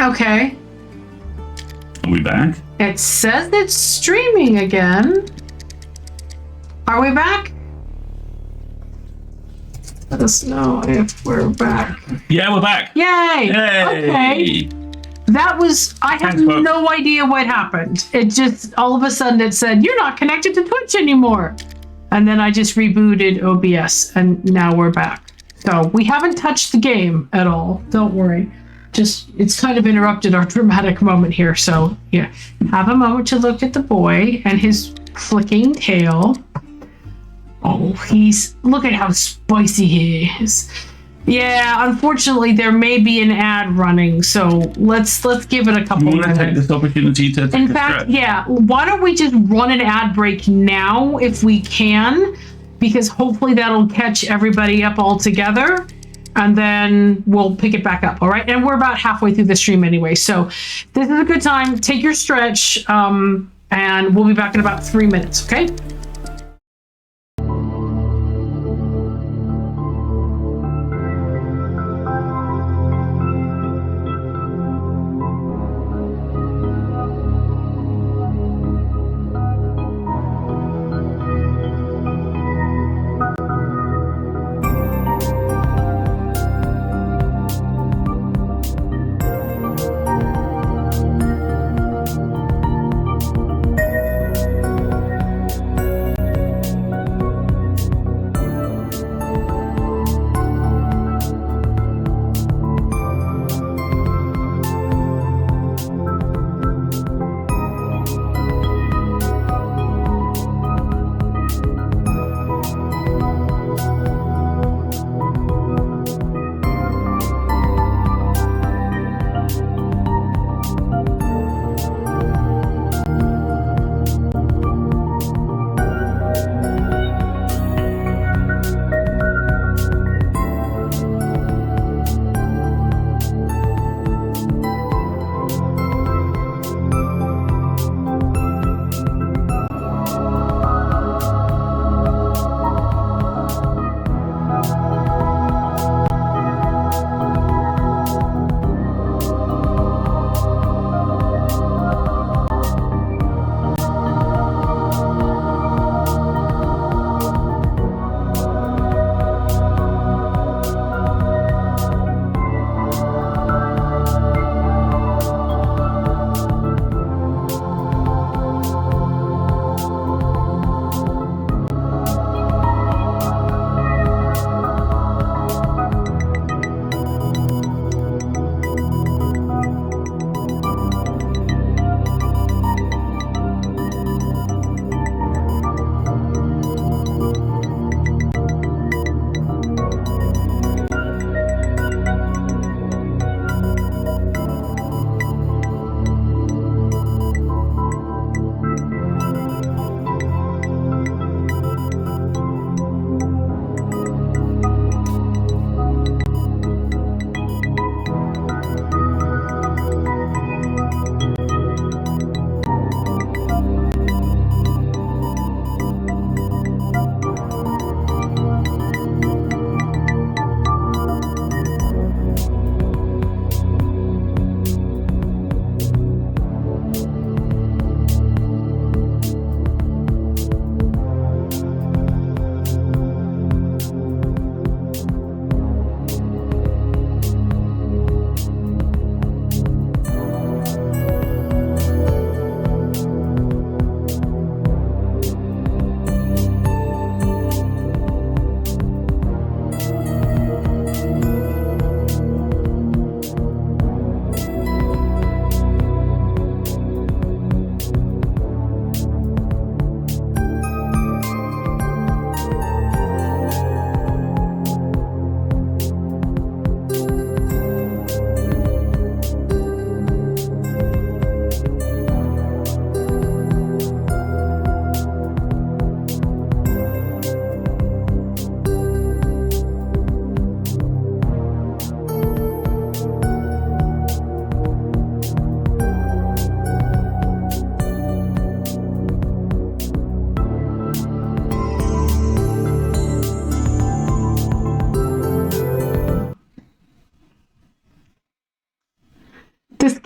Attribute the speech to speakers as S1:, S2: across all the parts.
S1: Okay.
S2: Are we back?
S1: It says it's streaming again. Are we back? Let us know if we're back.
S2: Yeah, we're back.
S1: Yay!
S2: Yay!
S1: Okay. That was, I have no idea what happened. It just, all of a sudden it said, you're not connected to Twitch anymore. And then I just rebooted OBS and now we're back. So we haven't touched the game at all. Don't worry. Just, it's kind of interrupted our dramatic moment here. So yeah, have a moment to look at the boy and his flicking tail. Oh, look at how spicy he is. Yeah, unfortunately, there may be an ad running, so let's give it a couple minutes.
S2: You want to take this opportunity to
S1: In fact, yeah, why don't we just run an ad break now if we can, because hopefully that'll catch everybody up all together, and then we'll pick it back up, all right? And we're about halfway through the stream anyway, so this is a good time. Take your stretch, and we'll be back in about 3 minutes, okay?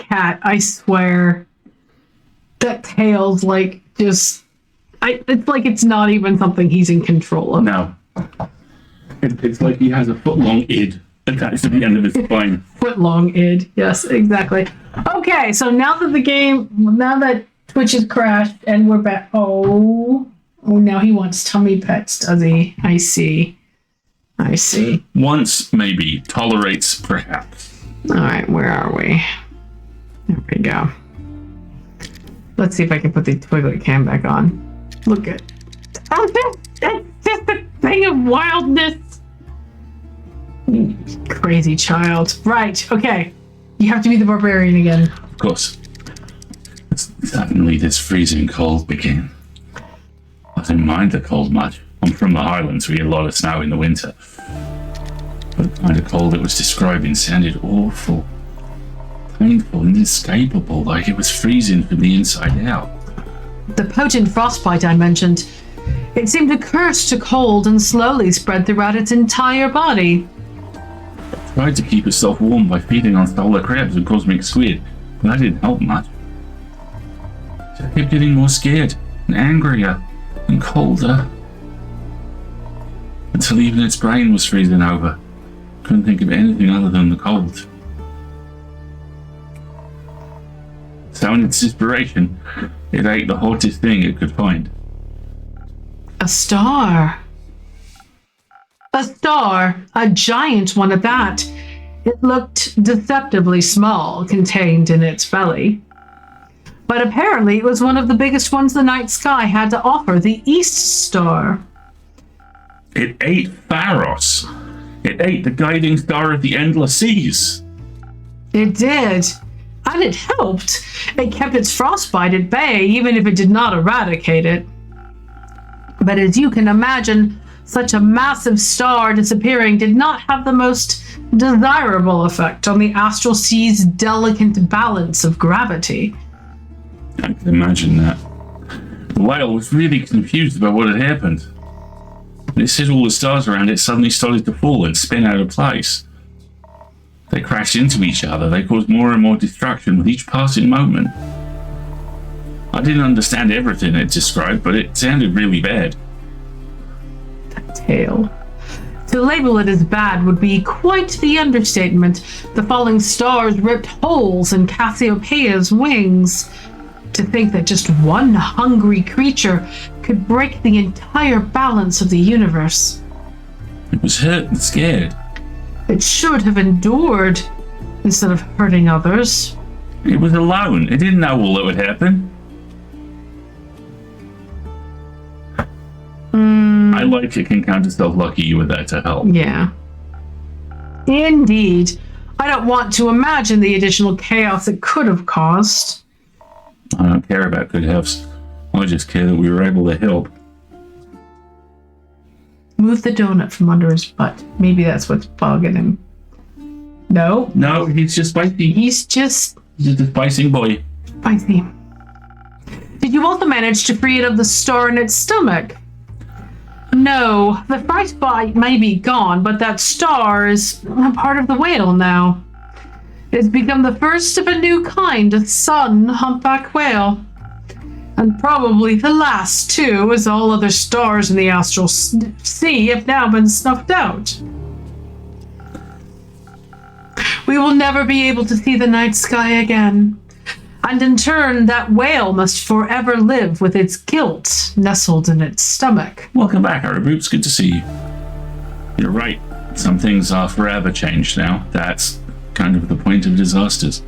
S1: cat, I swear. That tail's like just... it's like it's not even something he's in control of.
S2: No. It's like he has a foot-long id attached to the end of his spine.
S1: Foot-long id. Yes, exactly. Okay, so now that Twitch has crashed and we're back... Oh, now he wants tummy pets, does he? I see.
S2: Once, maybe. Tolerates, perhaps.
S1: All right, where are we? There we go. Let's see if I can put the Twiglet cam back on. Look at... Oh, that's just a thing of wildness. You crazy child. Right, okay. You have to be the barbarian again.
S2: Of course. Suddenly this freezing cold began. I didn't mind the cold much. I'm from the Highlands, we get a lot of snow in the winter. But the kind of cold it was describing sounded awful. Painful, inescapable, like it was freezing from the inside out.
S1: The potent frostbite I mentioned. It seemed a curse to cold and slowly spread throughout its entire body.
S2: I tried to keep itself warm by feeding on solar crabs and cosmic squid, but that didn't help much. So I kept getting more scared and angrier and colder. Until even its brain was freezing over. Couldn't think of anything other than the cold. So in its desperation, it ate the hottest thing it could find.
S1: A star. A star, a giant one at that. It looked deceptively small, contained in its belly. But apparently it was one of the biggest ones the night sky had to offer, the East Star.
S2: It ate Pharos. It ate the guiding star of the endless seas.
S1: It did. And it helped. It kept its frostbite at bay, even if it did not eradicate it. But as you can imagine, such a massive star disappearing did not have the most desirable effect on the astral sea's delicate balance of gravity.
S2: I can imagine that. The whale was really confused about what had happened. When it said all the stars around it suddenly started to fall and spin out of place. They crashed into each other. They caused more and more destruction with each passing moment. I didn't understand everything it described, but it sounded really bad.
S1: That tail. To label it as bad would be quite the understatement. The falling stars ripped holes in Cassiopeia's wings. To think that just one hungry creature could break the entire balance of the universe.
S2: It was hurt and scared.
S1: It should have endured instead of hurting others.
S2: It was alone. It didn't know all that would happen. I like it can count itself lucky you were there to help.
S1: Yeah. Indeed. I don't want to imagine the additional chaos it could have caused.
S2: I don't care about good helps. I just care that we were able to help.
S1: Move the donut from under his butt. Maybe that's what's bugging him. No.
S2: No, he's just spicy.
S1: He's just
S2: a spicy boy.
S1: spicy. Did you also manage to free it of the star in its stomach? No, the frostbite may be gone, but that star is a part of the whale now. It's become the first of a new kind of sun humpback whale. And probably the last, too, as all other stars in the astral sea have now been snuffed out. We will never be able to see the night sky again. And in turn, that whale must forever live with its guilt nestled in its stomach.
S2: Welcome back, Araboops. Good to see you. You're right. Some things are forever changed now. That's kind of the point of disasters.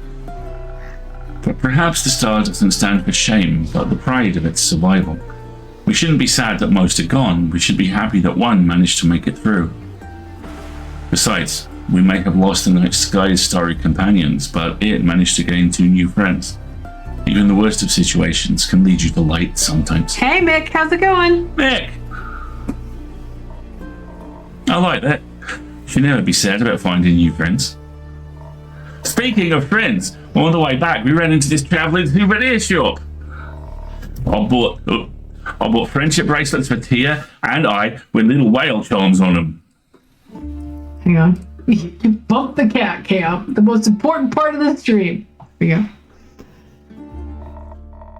S2: But perhaps the star doesn't stand for shame, but the pride of its survival. We shouldn't be sad that most are gone. We should be happy that one managed to make it through. Besides, we may have lost the night sky's starry companions, but it managed to gain 2 new friends. Even the worst of situations can lead you to light sometimes.
S1: Hey Mick, how's it going?
S2: Mick! I like that. You should never be sad about finding new friends. Speaking of friends, on the way back we ran into this travelling souvenir shop. I bought friendship bracelets for Tia and I with little whale charms on them.
S1: Hang on. You bumped the cat cam, the most important part of the stream. Yeah.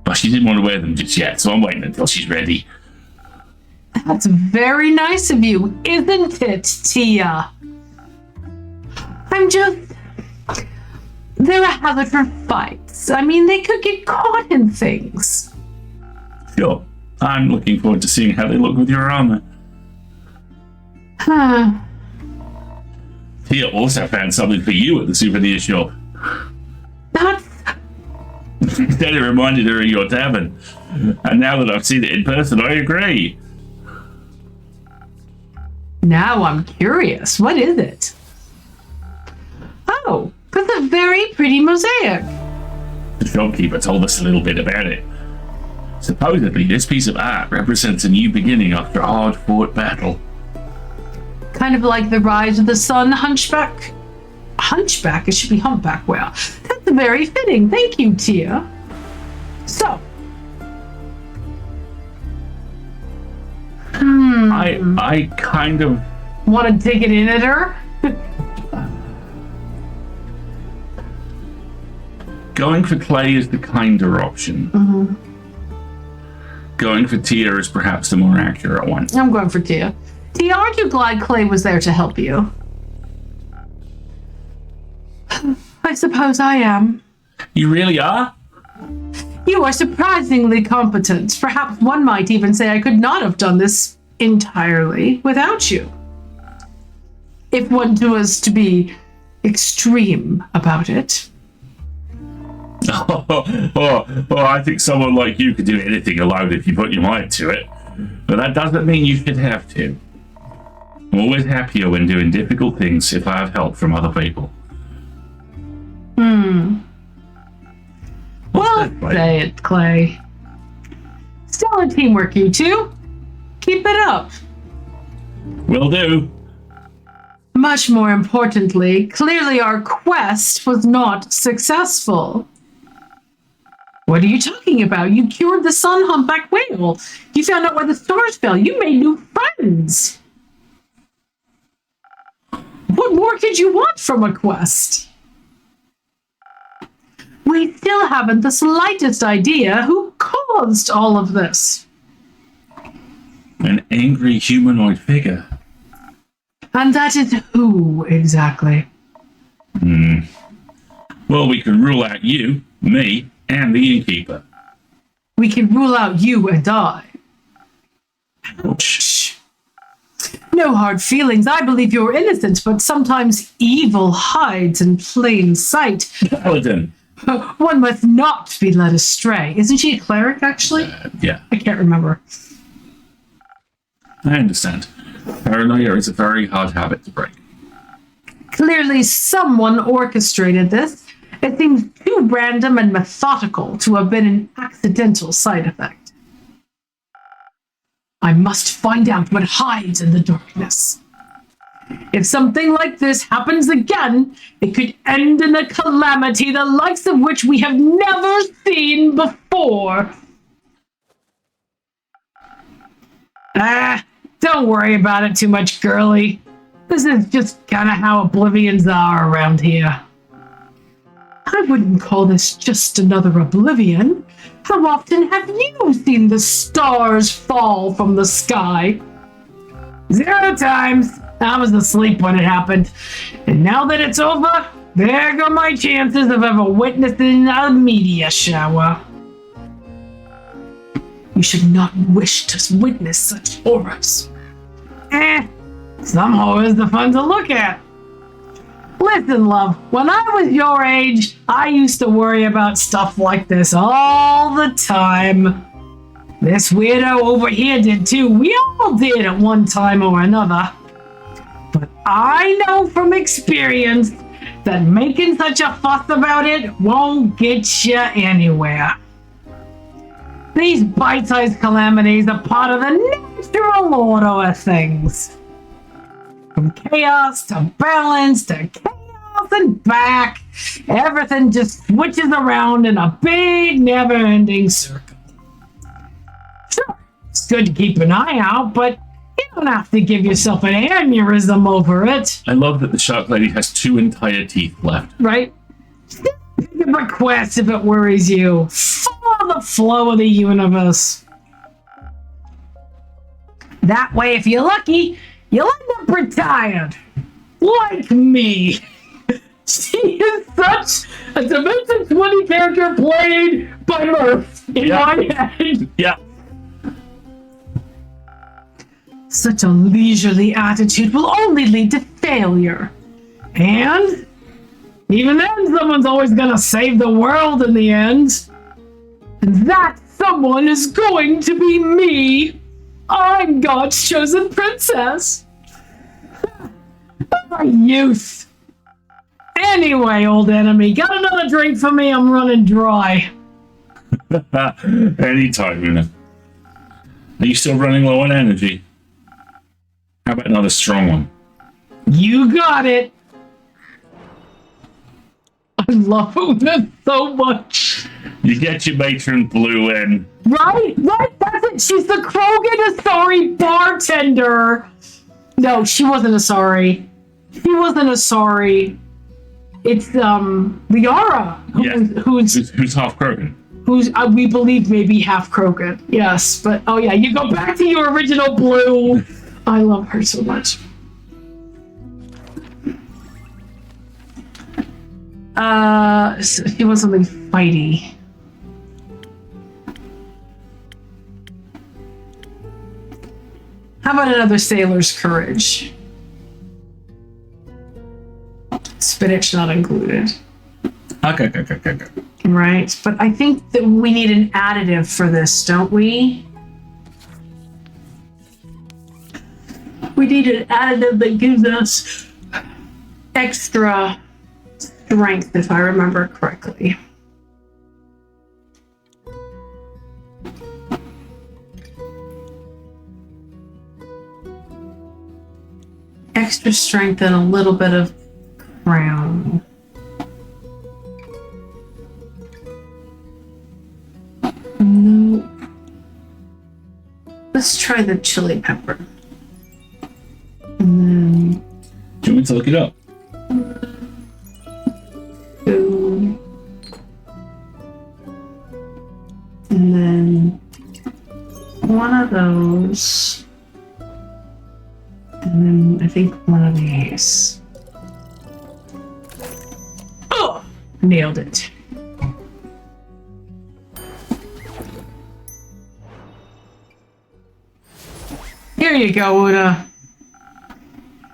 S2: But she didn't want to wear them just yet, so I'm waiting until she's ready.
S1: That's very nice of you, isn't it, Tia? They're a hazard for fights. I mean, they could get caught in things.
S2: Sure. I'm looking forward to seeing how they look with your armor.
S1: Huh.
S2: Tia also found something for you at the souvenir shop.
S1: That's...
S2: Then it reminded her of your tavern. And now that I've seen it in person, I agree.
S1: Now I'm curious. What is it? Oh, that's a very pretty mosaic.
S2: The shopkeeper told us a little bit about it. Supposedly, this piece of art represents a new beginning after a hard-fought battle.
S1: Kind of like the rise of the sun hunchback. Hunchback? It should be humpback whale. That's very fitting. Thank you, Tia. So.
S2: I kind of...
S1: Want to dig it in at her?
S2: Going for Clay is the kinder option.
S1: Mm-hmm.
S2: Going for Tia is perhaps the more accurate one.
S1: I'm going for Tia. Tia, aren't you glad Clay was there to help you? I suppose I am.
S2: You really are?
S1: You are surprisingly competent. Perhaps one might even say I could not have done this entirely without you. If one was to be extreme about it.
S2: I think someone like you could do anything alone if you put your mind to it. But that doesn't mean you should have to. I'm always happier when doing difficult things if I have help from other people.
S1: Well, say it, Clay. Stellar teamwork, you two. Keep it up.
S2: Will do.
S1: Much more importantly, clearly our quest was not successful. What are you talking about? You cured the sun humpback whale. You found out why the stars fell. You made new friends. What more could you want from a quest? We still haven't the slightest idea who caused all of this.
S2: An angry humanoid figure.
S1: And that is who exactly?
S2: Well, we can rule out you, me, and the innkeeper.
S1: We can rule out you and I.
S2: Ouch.
S1: No hard feelings. I believe you're innocent, but sometimes evil hides in plain sight.
S2: Paladin.
S1: One must not be led astray. Isn't she a cleric, actually?
S2: Yeah,
S1: I can't remember.
S2: I understand. Paranoia is a very hard habit to break.
S1: Clearly someone orchestrated this. It seems too random and methodical to have been an accidental side effect. I must find out what hides in the darkness. If something like this happens again, it could end in a calamity the likes of which we have never seen before. Don't worry about it too much, girlie. This is just kind of how Oblivions are around here. I wouldn't call this just another Oblivion. How often have you seen the stars fall from the sky? 0 times. I was asleep when it happened. And now that it's over, there go my chances of ever witnessing a meteor shower. You should not wish to witness such horrors. Some horrors are fun to look at. Listen, love, when I was your age, I used to worry about stuff like this all the time. This weirdo over here did too. We all did at one time or another. But I know from experience that making such a fuss about it won't get you anywhere. These bite-sized calamities are part of the natural order of things. From chaos to balance to chaos and back, everything just switches around in a big, never-ending circle. Sure, it's good to keep an eye out, but you don't have to give yourself an aneurysm over it.
S2: I love that the shark lady has 2 entire teeth left.
S1: Right? Think request if it worries you. Follow the flow of the universe. That way, if you're lucky, you'll end up retired. Like me. She is such a Dimension 20 character played by Murph in my head.
S2: Yeah.
S1: Such a leisurely attitude will only lead to failure. And even then, someone's always gonna save the world in the end. And that someone is going to be me. I'm God's chosen princess. My youth. Anyway, old enemy, got another drink for me? I'm running dry.
S2: Anytime, Una. Are you still running low on energy? How about another strong one?
S1: You got it. I love Una so much.
S2: You get your matron blue in.
S1: Right, that's it. She's the Krogan Asari bartender. No, she wasn't Asari. She wasn't Asari. It's Liara, who's
S2: half Krogan.
S1: Who's we believe maybe half Krogan. Yes, but oh yeah, you go back to your original blue. I love her so much. So she was something fighty. How about another sailor's courage? Spinach not included.
S2: Okay.
S1: Right, but I think that we need an additive for this, don't we? We need an additive that gives us extra strength, if I remember correctly. Extra strength and a little bit of crown. Nope. Let's try the chili pepper. And then
S2: Do you want me to look it up?
S1: two. And then one of those. And then I think one of these. Oh! Nailed it. Here you go, Una.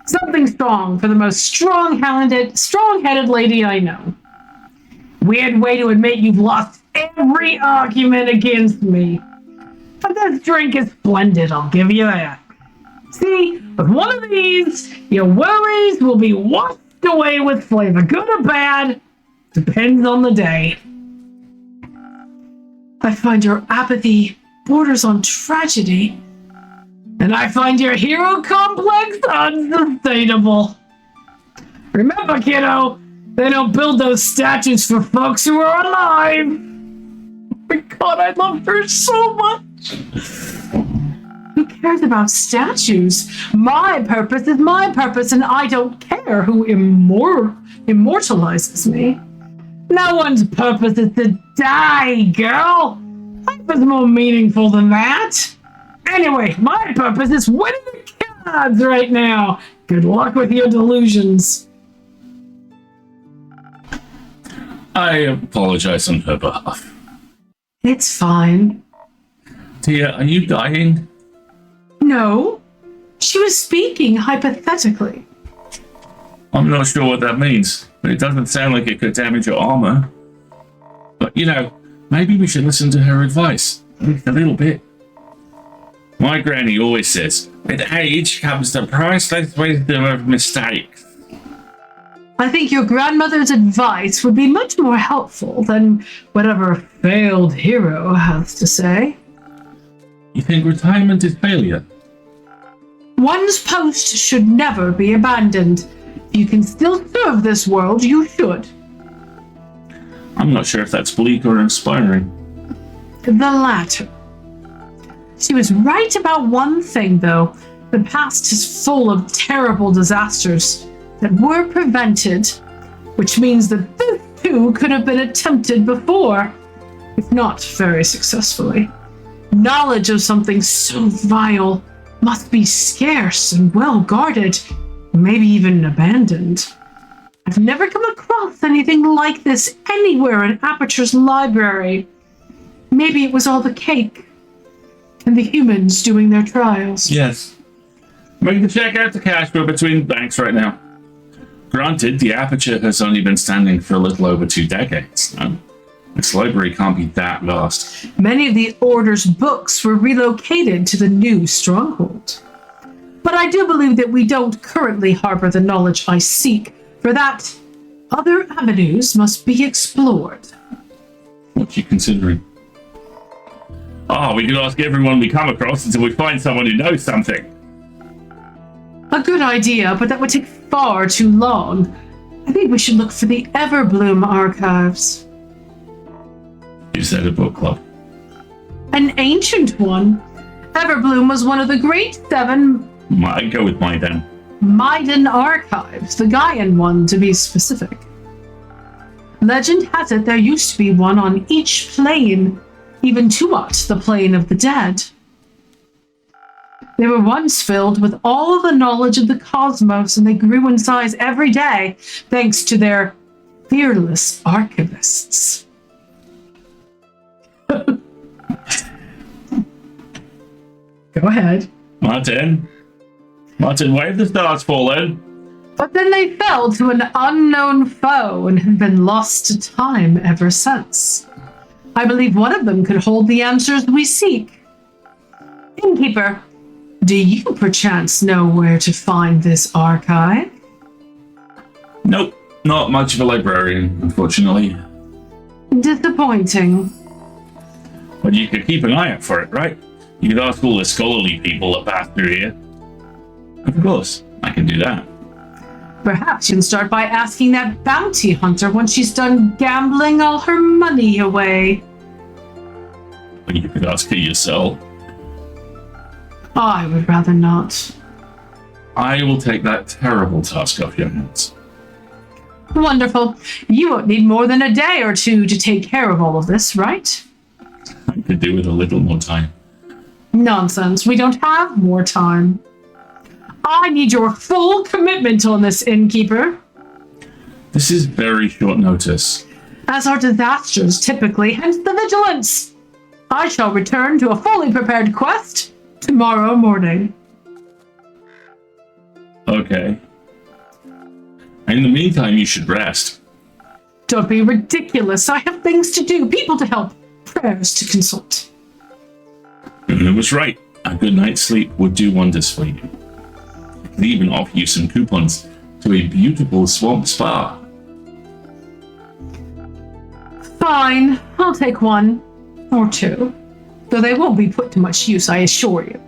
S1: Something strong for the most strong-headed lady I know. Weird way to admit you've lost every argument against me. But this drink is splendid, I'll give you that. See, with one of these, your worries will be washed away with flavor. Good or bad, depends on the day. I find your apathy borders on tragedy. And I find your hero complex unsustainable. Remember, kiddo, they don't build those statues for folks who are alive. Oh my God, I love her so much. Who cares about statues? My purpose is my purpose, and I don't care who immortalizes me. No one's purpose is to die, girl. Life is more meaningful than that. Anyway, my purpose is winning the cards right now. Good luck with your delusions.
S2: I apologize on her behalf.
S1: It's fine.
S2: Tia, are you dying?
S1: No, she was speaking hypothetically.
S2: I'm not sure what that means, but it doesn't sound like it could damage your armor. But, maybe we should listen to her advice. At least a little bit. My granny always says, with age comes the priceless wisdom of mistakes.
S1: I think your grandmother's advice would be much more helpful than whatever a failed hero has to say.
S2: You think retirement is failure?
S1: One's post should never be abandoned. If you can still serve this world, you should.
S2: I'm not sure if that's bleak or inspiring.
S1: The latter. She was right about one thing, though. The past is full of terrible disasters that were prevented, which means that this too could have been attempted before, if not very successfully. Knowledge of something so vile must be scarce and well guarded, maybe even abandoned. I've never come across anything like this anywhere in Aperture's library. Maybe it was all the cake and the humans doing their trials.
S2: Yes. Make the check out to cash. We're between banks right now. Granted, the Aperture has only been standing for a little over 2 decades. This library can't be that vast.
S1: Many of the Order's books were relocated to the new stronghold. But I do believe that we don't currently harbor the knowledge I seek. For that, other avenues must be explored.
S2: What are you considering? We could ask everyone we come across until we find someone who knows something.
S1: A good idea, but that would take far too long. I think we should look for the Everbloom archives.
S2: You said a book club.
S1: An ancient one. Everbloom was one of the great 7
S2: I'd go with Maiden.
S1: Maiden archives, the Gaian one to be specific. Legend has it there used to be one on each plane, even Tuat, the plane of the dead. They were once filled with all of the knowledge of the cosmos, and they grew in size every day thanks to their fearless archivists. Go ahead.
S2: Martin, where have the stars fallen?
S1: But then they fell to an unknown foe and have been lost to time ever since. I believe one of them could hold the answers we seek. Innkeeper, do you perchance know where to find this archive?
S2: Nope, not much of a librarian, unfortunately.
S1: Disappointing.
S2: But you could keep an eye out for it, right? You could ask all the scholarly people that pass through here. Of course, I can do that.
S1: Perhaps you can start by asking that bounty hunter when she's done gambling all her money away.
S2: But you could ask her yourself.
S1: I would rather not.
S2: I will take that terrible task off your hands.
S1: Wonderful. You won't need more than a day or two to take care of all of this, right?
S2: I could do with a little more time.
S1: Nonsense. We don't have more time. I need your full commitment on this, innkeeper.
S2: This is very short notice.
S1: As are disasters typically, hence the vigilance. I shall return to a fully prepared quest tomorrow morning.
S2: Okay. In the meantime, you should rest.
S1: Don't be ridiculous. I have things to do, people to help, prayers to consult.
S2: It was right. A good night's sleep would do wonders for you. I could even offer you some coupons to a beautiful swamp spa.
S1: Fine, I'll take 1 or 2, though they won't be put to much use, I assure you.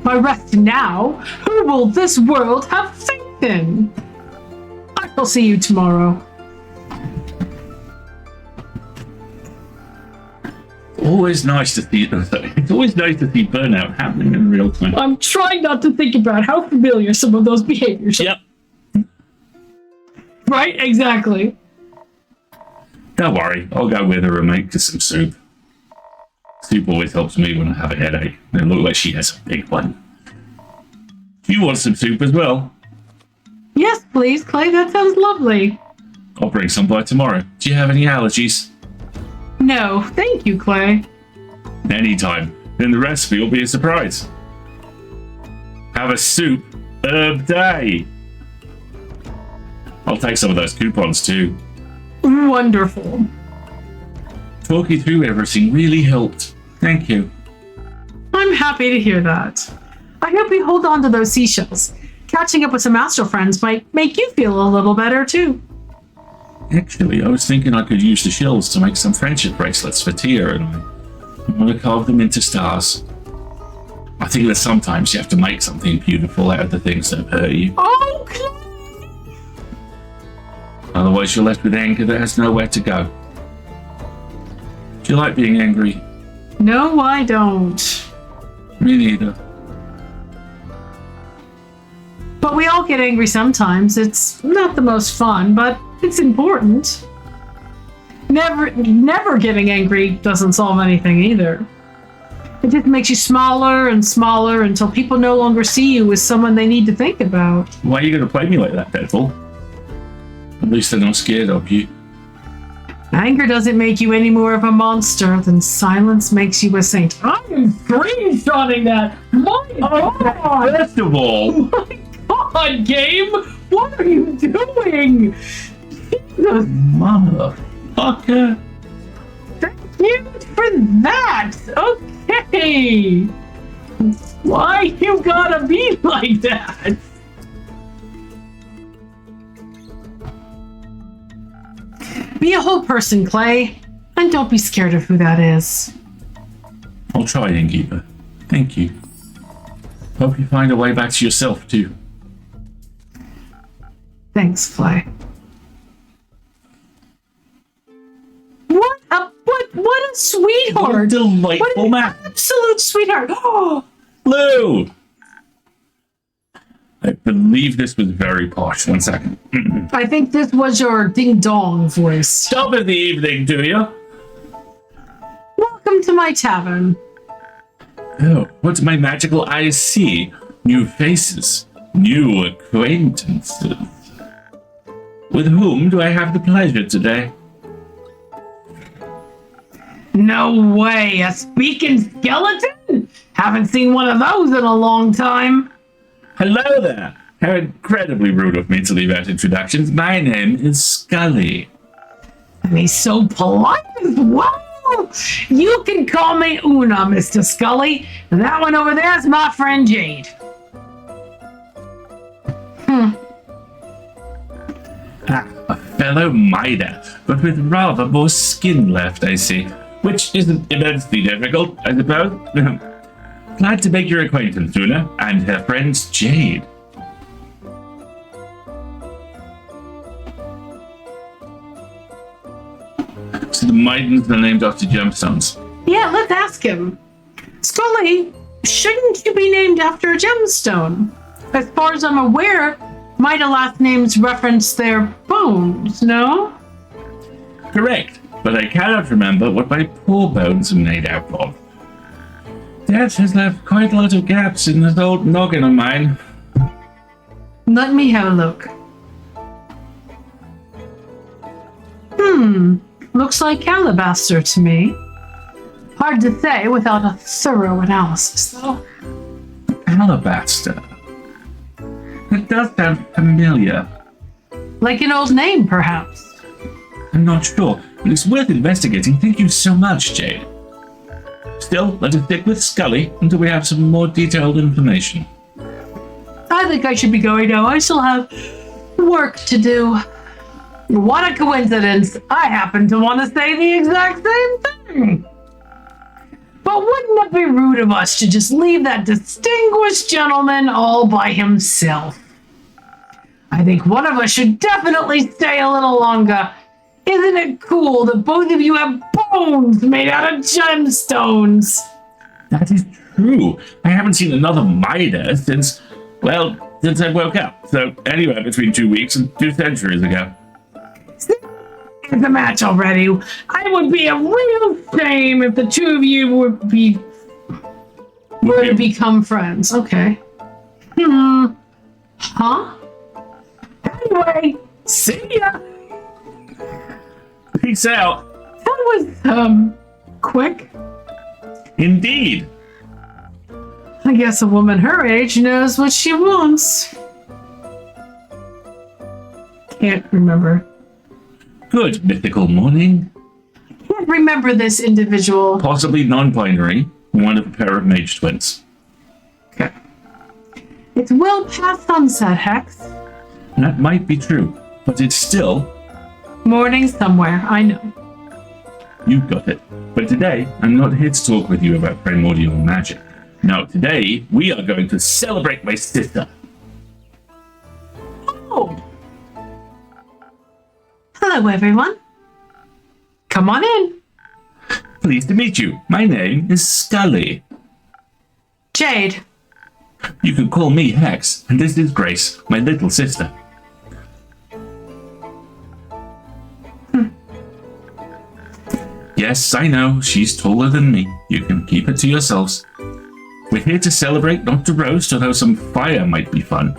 S1: By rest now, who will this world have faith in? I shall see you tomorrow.
S2: Always nice to see. It's always nice to see burnout happening in real time.
S1: I'm trying not to think about how familiar some of those behaviors are.
S2: Yep.
S1: Right? Exactly.
S2: Don't worry, I'll go with her and make her some soup. Soup always helps me when I have a headache. It looks like she has a big one. Do you want some soup as well?
S1: Yes, please, Clay. That sounds lovely.
S2: I'll bring some by tomorrow. Do you have any allergies?
S1: No, thank you, Clay.
S2: Anytime. Then the recipe will be a surprise. Have a soup herb day. I'll take some of those coupons too.
S1: Wonderful.
S2: Talking through everything really helped. Thank you.
S1: I'm happy to hear that. I hope you hold on to those seashells. Catching up with some astral friends might make you feel a little better too.
S2: Actually, I was thinking I could use the shells to make some friendship bracelets for Tia and I want to carve them into stars. I think that sometimes you have to make something beautiful out of the things that hurt you.
S1: Oh, Clay!
S2: Otherwise, you're left with anger that has nowhere to go. Do you like being angry?
S1: No, I don't.
S2: Me neither.
S1: But we all get angry sometimes. It's not the most fun, but it's important. Never getting angry doesn't solve anything either. It just makes you smaller and smaller until people no longer see you as someone they need to think about.
S2: Why are you going to play me like that, Deadpool? At least I'm not scared of you.
S1: Anger doesn't make you any more of a monster than silence makes you a saint. I'm screenshotting that! My God!
S2: First of all...
S1: My God, game! What are you doing? Jesus.
S2: Motherfucker!
S1: Thank you for that! Okay! Why you gotta be like that? Be a whole person, Clay. And don't be scared of who that is.
S2: I'll try, Innkeeper. Thank you. Hope you find a way back to yourself, too.
S1: Thanks, Clay. What a sweetheart!
S2: What a delightful man!
S1: Absolute sweetheart! Oh,
S2: Lou! I believe this was very posh. 1 second.
S1: I think this was your ding-dong voice.
S2: Top of the evening, do you?
S1: Welcome to my tavern.
S2: Oh, what do my magical eyes see? New faces. New acquaintances. With whom do I have the pleasure today?
S1: No way, a speaking skeleton? Haven't seen one of those in a long time.
S2: Hello there! How incredibly rude of me to leave out introductions. My name is Scully.
S1: And he's so polite as well. You can call me Una, Mr. Scully. And that one over there is my friend Jade.
S2: A fellow Mida, but with rather more skin left, I see. Which isn't immensely difficult, I suppose. Glad to make your acquaintance, Una, and her friend Jade. So the Maidens are named after gemstones.
S1: Yeah, let's ask him. Scully, shouldn't you be named after a gemstone? As far as I'm aware, Mida last names reference their bones, no?
S2: Correct, but I cannot remember what my poor bones are made out of. Death has left quite a lot of gaps in this old noggin of mine.
S1: Let me have a look. Looks like alabaster to me. Hard to say without a thorough analysis, though.
S2: Alabaster. It does sound familiar.
S1: Like an old name, perhaps.
S2: I'm not sure, but it's worth investigating. Thank you so much, Jade. Still, let us stick with Scully until we have some more detailed information.
S1: I think I should be going now. I still have work to do. What a coincidence. I happen to want to say the exact same thing. But wouldn't it be rude of us to just leave that distinguished gentleman all by himself? I think one of us should definitely stay a little longer. Isn't it cool that both of you have bones made out of gemstones?
S2: That is true. I haven't seen another Mida since I woke up. So anywhere between 2 weeks and 2 centuries ago.
S1: The match already. I would be a real shame if the two of you were to become friends. Okay. Huh? Anyway, see ya.
S2: Peace out.
S1: That was quick.
S2: Indeed.
S1: I guess a woman her age knows what she wants. Can't remember.
S2: Good mythical morning.
S1: Can't remember this individual.
S2: Possibly non-binary. One of a pair of mage twins.
S1: Okay. It's well past sunset, Hex.
S2: That might be true, but it's still...
S1: Morning somewhere, I know.
S2: You got it. But today, I'm not here to talk with you about primordial magic. No, today, we are going to celebrate my sister.
S1: Oh. Hello, everyone. Come on in.
S2: Pleased to meet you. My name is Scully.
S1: Jade.
S2: You can call me Hex, and this is Grace, my little sister. Yes, I know, she's taller than me. You can keep it to yourselves. We're here to celebrate, not to roast, although some fire might be fun.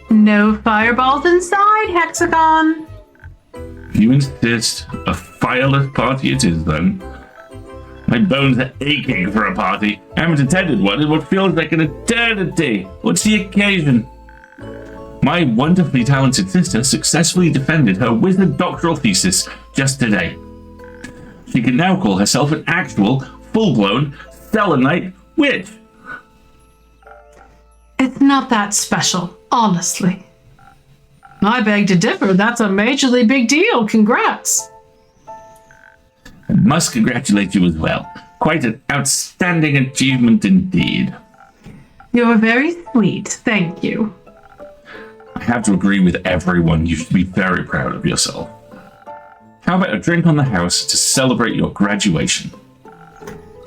S1: No fireballs inside, Hexagon.
S2: If you insist, a fireless party it is then. My bones are aching for a party. I haven't attended one in what feels like an eternity. What's the occasion? My wonderfully talented sister successfully defended her wizard doctoral thesis just today. She can now call herself an actual, full-blown, selenite witch.
S1: It's not that special, honestly. I beg to differ. That's a majorly big deal. Congrats.
S2: I must congratulate you as well. Quite an outstanding achievement indeed.
S1: You're very sweet. Thank you.
S2: I have to agree with everyone. You should be very proud of yourself. How about a drink on the house to celebrate your graduation?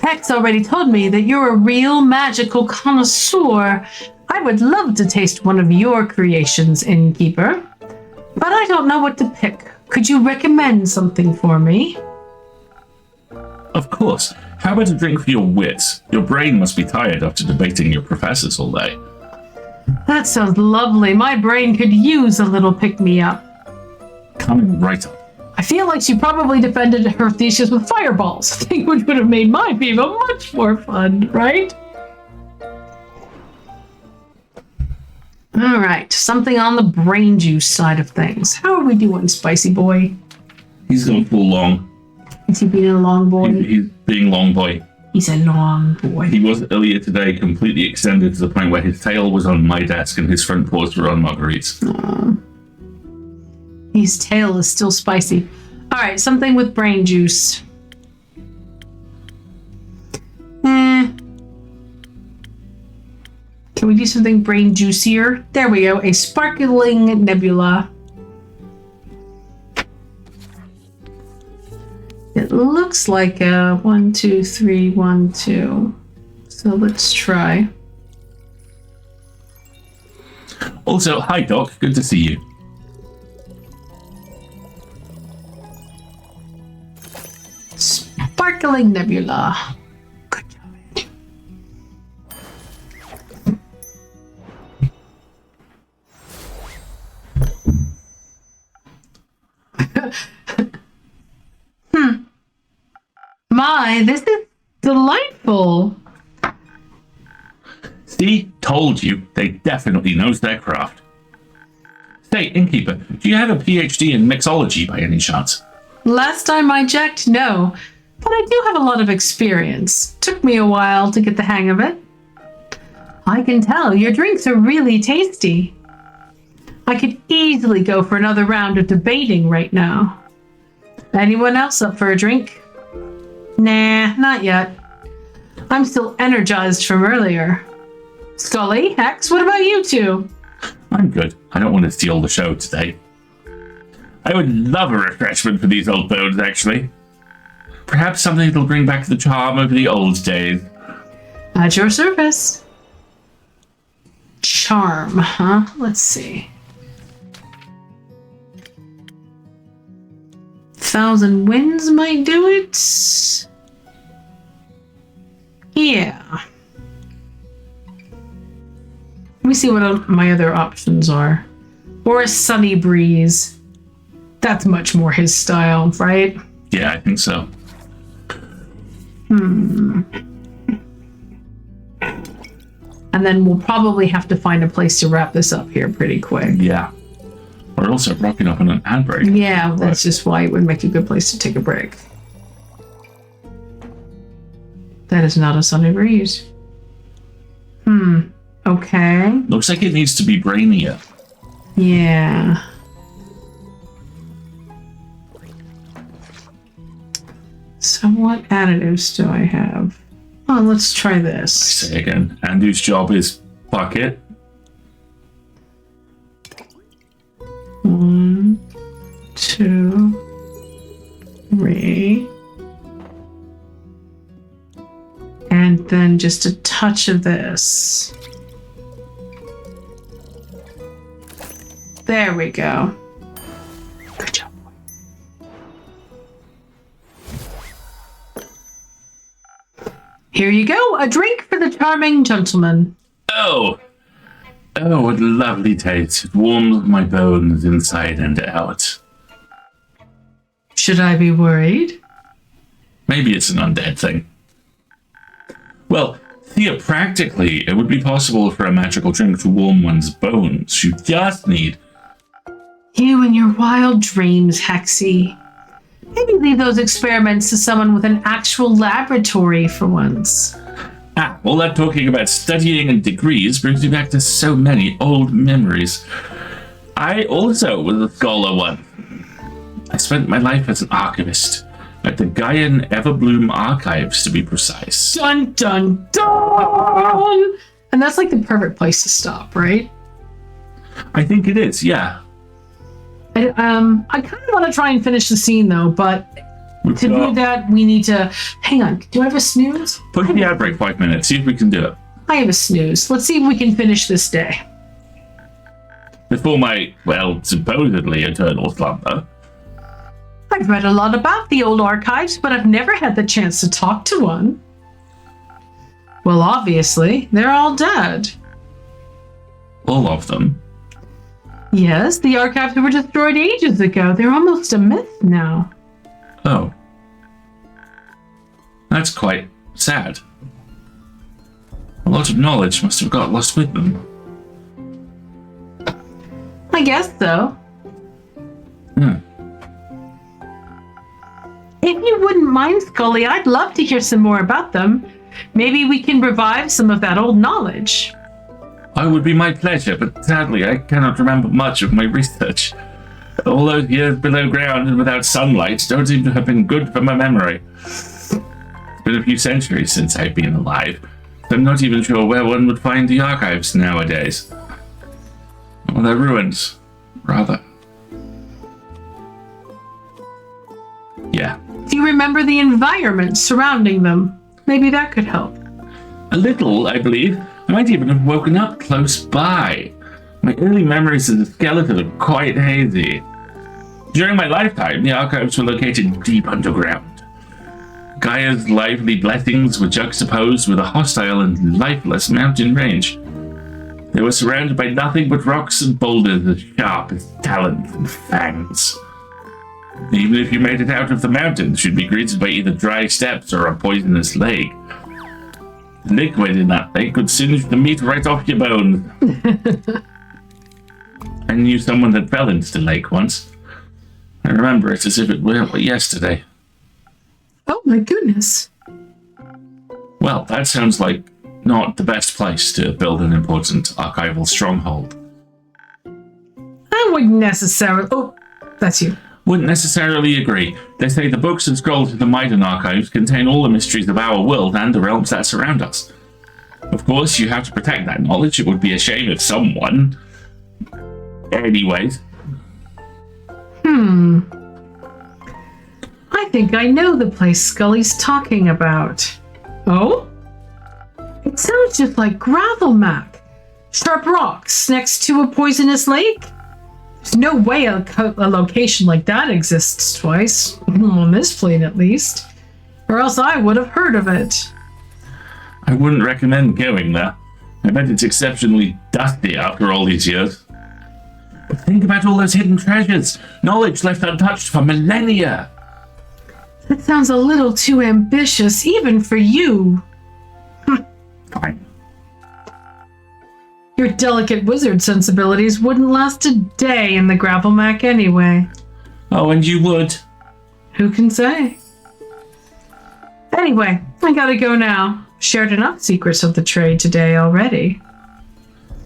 S1: Hex already told me that you're a real magical connoisseur. I would love to taste one of your creations, innkeeper. But I don't know what to pick. Could you recommend something for me?
S2: Of course. How about a drink for your wits? Your brain must be tired after debating your professors all day.
S1: That sounds lovely. My brain could use a little pick-me-up.
S2: Coming right up.
S1: I feel like she probably defended her thesis with fireballs, a thing which would have made my fever much more fun, right? All right, something on the brain juice side of things. How are we doing, Spicy Boy?
S2: He's going full long.
S1: Is he being a long boy?
S2: He's being long boy.
S1: He's a long boy.
S2: He was earlier today completely extended to the point where his tail was on my desk and his front paws were on Marguerite's.
S1: Aww. His tail is still spicy. All right, something with brain juice. Can we do something brain juicier? There we go. A sparkling nebula. It looks like a 1, 2, 3, 1, 2. So let's try.
S2: Also, hi Doc, good to see you.
S1: Sparkling nebula. Good job. My, this is delightful.
S2: See, told you, they definitely knows their craft. Say, innkeeper, do you have a PhD in mixology by any chance?
S1: Last time I checked, no. But I do have a lot of experience. Took me a while to get the hang of it. I can tell your drinks are really tasty. I could easily go for another round of debating right now. Anyone else up for a drink? Nah, not yet. I'm still energized from earlier. Scully, Hex, what about you two?
S2: I'm good. I don't want to steal the show today. I would love a refreshment for these old bones, actually. Perhaps something that'll bring back the charm of the old days.
S1: At your service. Charm, huh? Let's see. 1,000 Winds might do it. Yeah. Let me see what my other options are. Or a Sunny Breeze. That's much more his style, right?
S2: Yeah, I think so.
S1: And then we'll probably have to find a place to wrap this up here pretty quick.
S2: Yeah. Or also rocking up on an ad break.
S1: Yeah, that's just why it would make a good place to take a break. That is not a Sunny Breeze. Okay.
S2: Looks like it needs to be brainier.
S1: Yeah. So what additives do I have? Oh, let's try this.
S2: Say again. Andy's job is bucket.
S1: 1, 2, 3. And then just a touch of this. There we go. Good job. Here you go, a drink for the charming gentleman.
S2: Oh, what lovely taste. It warms my bones inside and out.
S1: Should I be worried?
S2: Maybe it's an undead thing. Well, theoretically, it would be possible for a magical drink to warm one's bones. You just need...
S1: You and your wild dreams, Hexy. Maybe leave those experiments to someone with an actual laboratory for once.
S2: All that talking about studying and degrees brings me back to so many old memories. I also was a scholar once. I spent my life as an archivist at the Gaian Everbloom Archives, to be precise.
S1: Dun, dun, dun! And that's like the perfect place to stop, right?
S2: I think it is, yeah.
S1: I kind of want to try and finish the scene, though, but to do that, we need to... Hang on, do I have a snooze?
S2: Put the ad break 5 minutes, see if we can do it.
S1: I have a snooze. Let's see if we can finish this day.
S2: Before my, well, supposedly eternal slumber.
S1: I've read a lot about the old archives, but I've never had the chance to talk to one. Well, obviously, they're all dead.
S2: All of them?
S1: Yes, the archives were destroyed ages ago. They're almost a myth now.
S2: Oh. That's quite sad. A lot of knowledge must have got lost with them.
S1: I guess so. If you wouldn't mind, Scully, I'd love to hear some more about them. Maybe we can revive some of that old knowledge.
S2: It would be my pleasure, but sadly I cannot remember much of my research. All those years below ground and without sunlight don't seem to have been good for my memory. It's been a few centuries since I've been alive. I'm not even sure where one would find the archives nowadays. Well, they're ruins, rather. Yeah.
S1: Do you remember the environment surrounding them? Maybe that could help.
S2: A little, I believe. I might even have woken up close by. My early memories of the skeleton are quite hazy. During my lifetime, the archives were located deep underground. Gaia's lively blessings were juxtaposed with a hostile and lifeless mountain range. They were surrounded by nothing but rocks and boulders as sharp as talons and fangs. Even if you made it out of the mountains, you'd be greeted by either dry steps or a poisonous lake. The liquid in that lake would singe the meat right off your bones. I knew someone that fell into the lake once. I remember it as if it were yesterday.
S1: Oh my goodness.
S2: Well, that sounds like not the best place to build an important archival stronghold.
S1: I wouldn't necessarily... Oh, that's you.
S2: Wouldn't necessarily agree. They say the books and scrolls of the Maiden archives contain all the mysteries of our world and the realms that surround us. Of course, you have to protect that knowledge. It would be a shame if someone... Anyways.
S1: I think I know the place Scully's talking about. Oh? It sounds just like Gravelmac. Sharp rocks next to a poisonous lake? There's no way a location like that exists twice. On this plane, at least. Or else I would have heard of it.
S2: I wouldn't recommend going there. I bet it's exceptionally dusty after all these years. But think about all those hidden treasures. Knowledge left untouched for millennia.
S1: That sounds a little too ambitious, even for you.
S2: Fine.
S1: Your delicate wizard sensibilities wouldn't last a day in the Gravelmac anyway.
S2: Oh, and you would.
S1: Who can say? Anyway, I gotta go now. Shared enough secrets of the trade today already.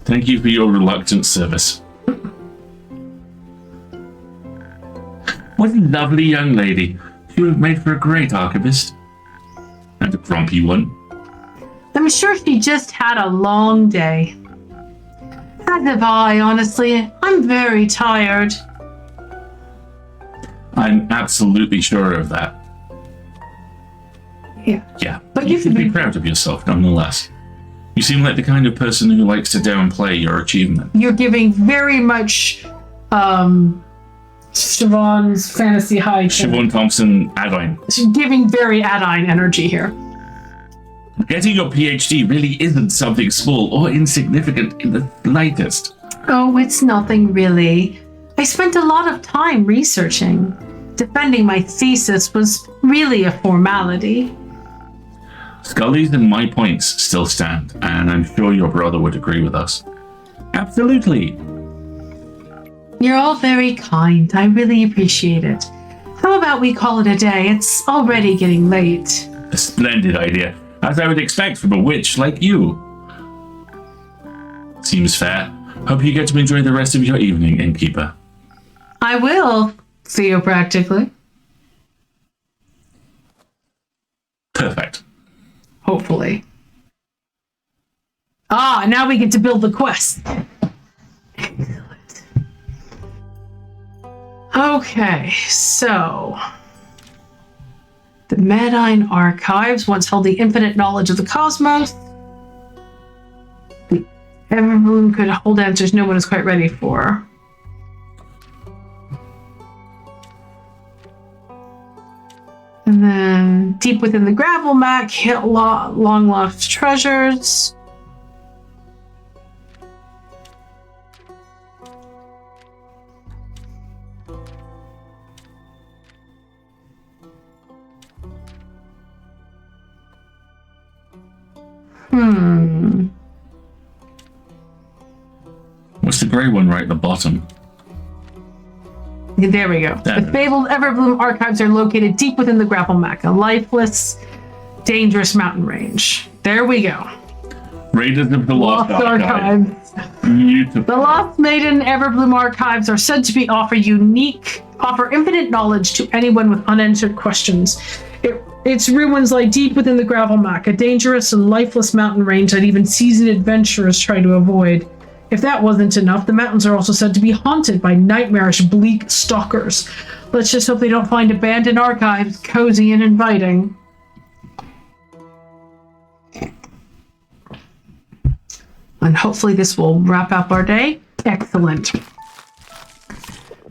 S2: Thank you for your reluctant service. What a lovely young lady. She would have made for a great archivist. And a grumpy one.
S1: I'm sure she just had a long day. As have I, honestly. I'm very tired.
S2: I'm absolutely sure of that. Yeah,
S1: but
S2: you should be proud of yourself, nonetheless. You seem like the kind of person who likes to downplay your achievement.
S1: You're giving very much, Siobhan's Fantasy High.
S2: Siobhan Thompson, Adine.
S1: She's giving very Adine energy here.
S2: Getting your PhD really isn't something small or insignificant in the slightest.
S1: Oh, it's nothing really. I spent a lot of time researching. Defending my thesis was really a formality.
S2: Scully's and my points still stand, and I'm sure your brother would agree with us. Absolutely.
S1: You're all very kind. I really appreciate it. How about we call it a day? It's already getting late.
S2: A splendid idea, as I would expect from a witch like you. Seems fair. Hope you get to enjoy the rest of your evening, innkeeper.
S1: I will, theopractically.
S2: Perfect.
S1: Hopefully. Ah, now we get to build the quest. Excellent. Okay, so the Medine Archives once held the infinite knowledge of the cosmos. The Everbloom could hold answers no one is quite ready for. And then deep within the gravel mac, hit long lost treasures.
S2: What's the grey one right at the bottom?
S1: There we go. The fabled Everbloom archives are located deep within the gravel mac, a lifeless, dangerous mountain range. There we go.
S2: Raiders of the Lost Archive. Beautiful.
S1: The Lost Maiden Everbloom archives are said to be offer infinite knowledge to anyone with unanswered questions. Its ruins lie deep within the gravel mac, a dangerous and lifeless mountain range that even seasoned adventurers try to avoid. If that wasn't enough, the mountains are also said to be haunted by nightmarish, bleak stalkers. Let's just hope they don't find abandoned archives cozy and inviting. And hopefully this will wrap up our day. Excellent.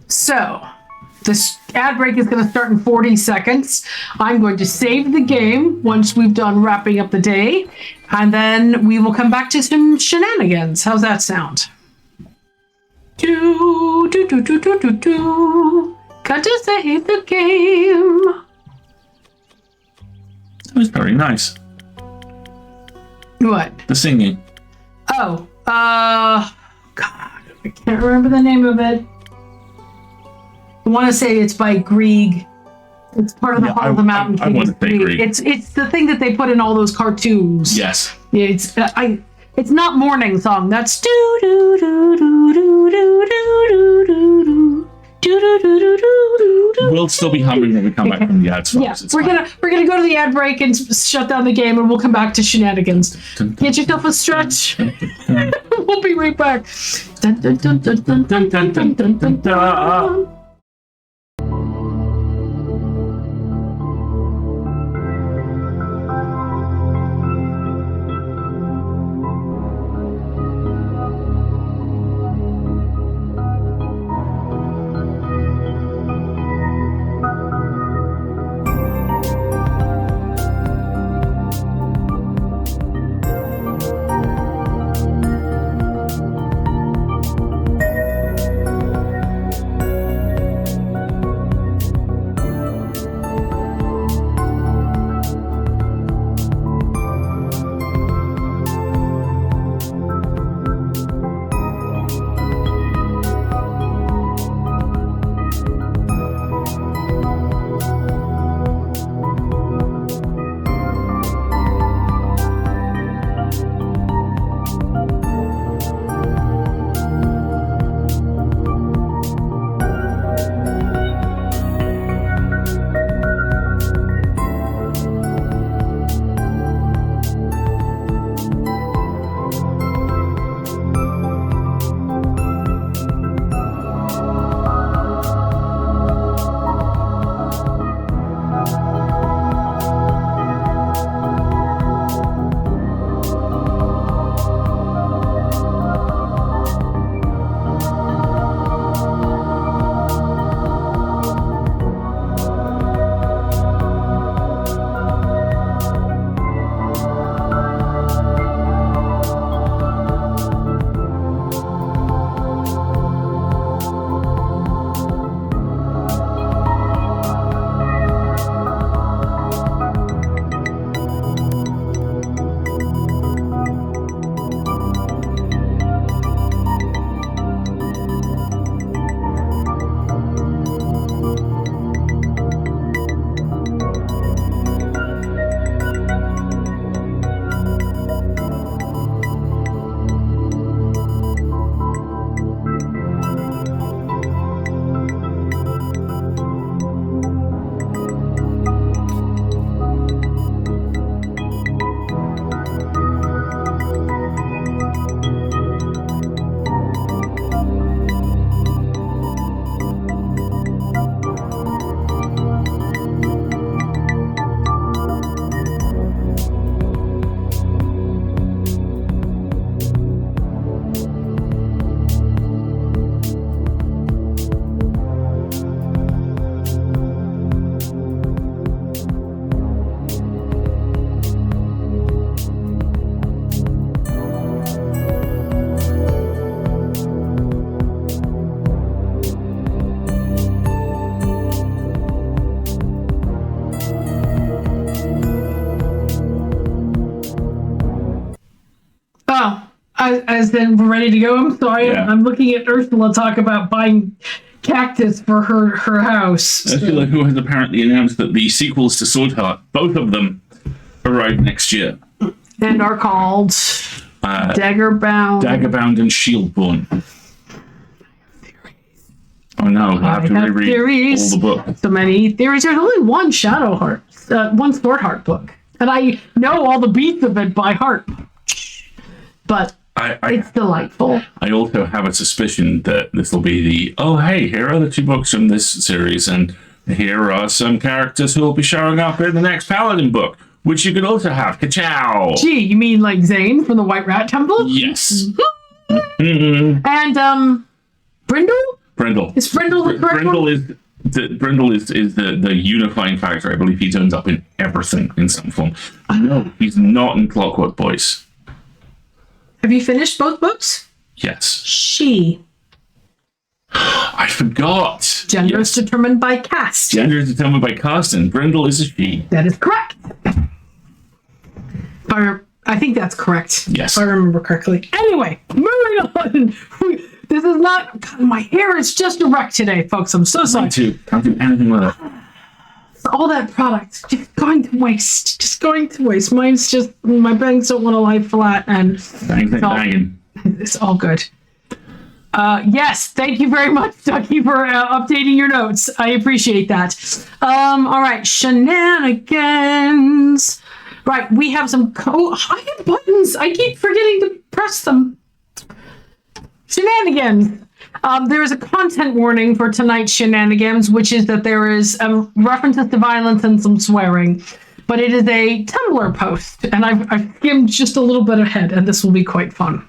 S1: So, this ad break is going to start in 40 seconds. I'm going to save the game once we've done wrapping up the day, and then we will come back to some shenanigans. How's that sound? Do. Got to save the game.
S2: That was very nice.
S1: What?
S2: The singing.
S1: Oh, God, I can't remember the name of it. I want to say it's by Grieg. It's part of the Hall of the Mountain King.
S2: I want to say Grieg.
S1: It's the thing that they put in all those cartoons.
S2: Yes.
S1: Yeah, it's not Morning Song. That's do do do do do do do do do.
S2: We'll still be humming when we come back from the ads.
S1: Yeah, we're gonna go to the ad break and shut down the game, and we'll come back to shenanigans. Get yourself a stretch. We'll be right back. Dun, dun, dun, dun, dun, dun, dun, dun, dun, dun, dun. as in we're ready to go. I'm sorry.
S2: Yeah.
S1: I'm looking at Ursula talk about buying cactus for her house.
S2: Ursula, who has apparently announced that the sequels to Sword Heart, both of them, arrive next year.
S1: And are called Daggerbound.
S2: Daggerbound and Shieldborn. Oh no, I have to reread
S1: theories.
S2: all the books.
S1: So many theories. There's only one one Sword Heart book. And I know all the beats of it by heart. But it's delightful.
S2: I also have a suspicion that this will be here are the 2 books from this series, and here are some characters who will be showing up in the next Paladin book, which you could also have. Ka-chow!
S1: Gee, you mean like Zane from the White Rat Temple?
S2: Yes. Mm-hmm.
S1: And, Brindle?
S2: Brindle.
S1: Is Brindle the correct one?
S2: Brindle is the unifying factor. I believe he turns up in everything in some form. No, he's not in Clockwork Boys.
S1: Have you finished both books?
S2: Yes.
S1: She.
S2: I forgot.
S1: Gender is determined by caste.
S2: Gender is determined by caste, and Brindle is a she.
S1: That is correct. I think that's correct.
S2: Yes.
S1: If I remember correctly. Anyway, moving on. This is not... God, my hair is just a wreck today, folks. I'm so sorry.
S2: Me too. Can't do anything with it.
S1: All that product just going to waste. Just going to waste. Mine's just... My bangs don't want to lie flat, and...
S2: Banging.
S1: It's all good. Yes, thank you very much, Ducky, for updating your notes. I appreciate that. All right, shenanigans. Right, we have some... I have buttons. I keep forgetting to press them. Shenanigans. There is a content warning for tonight's shenanigans, which is that there is references to violence and some swearing. But it is a Tumblr post, and I've skimmed just a little bit ahead, and this will be quite fun.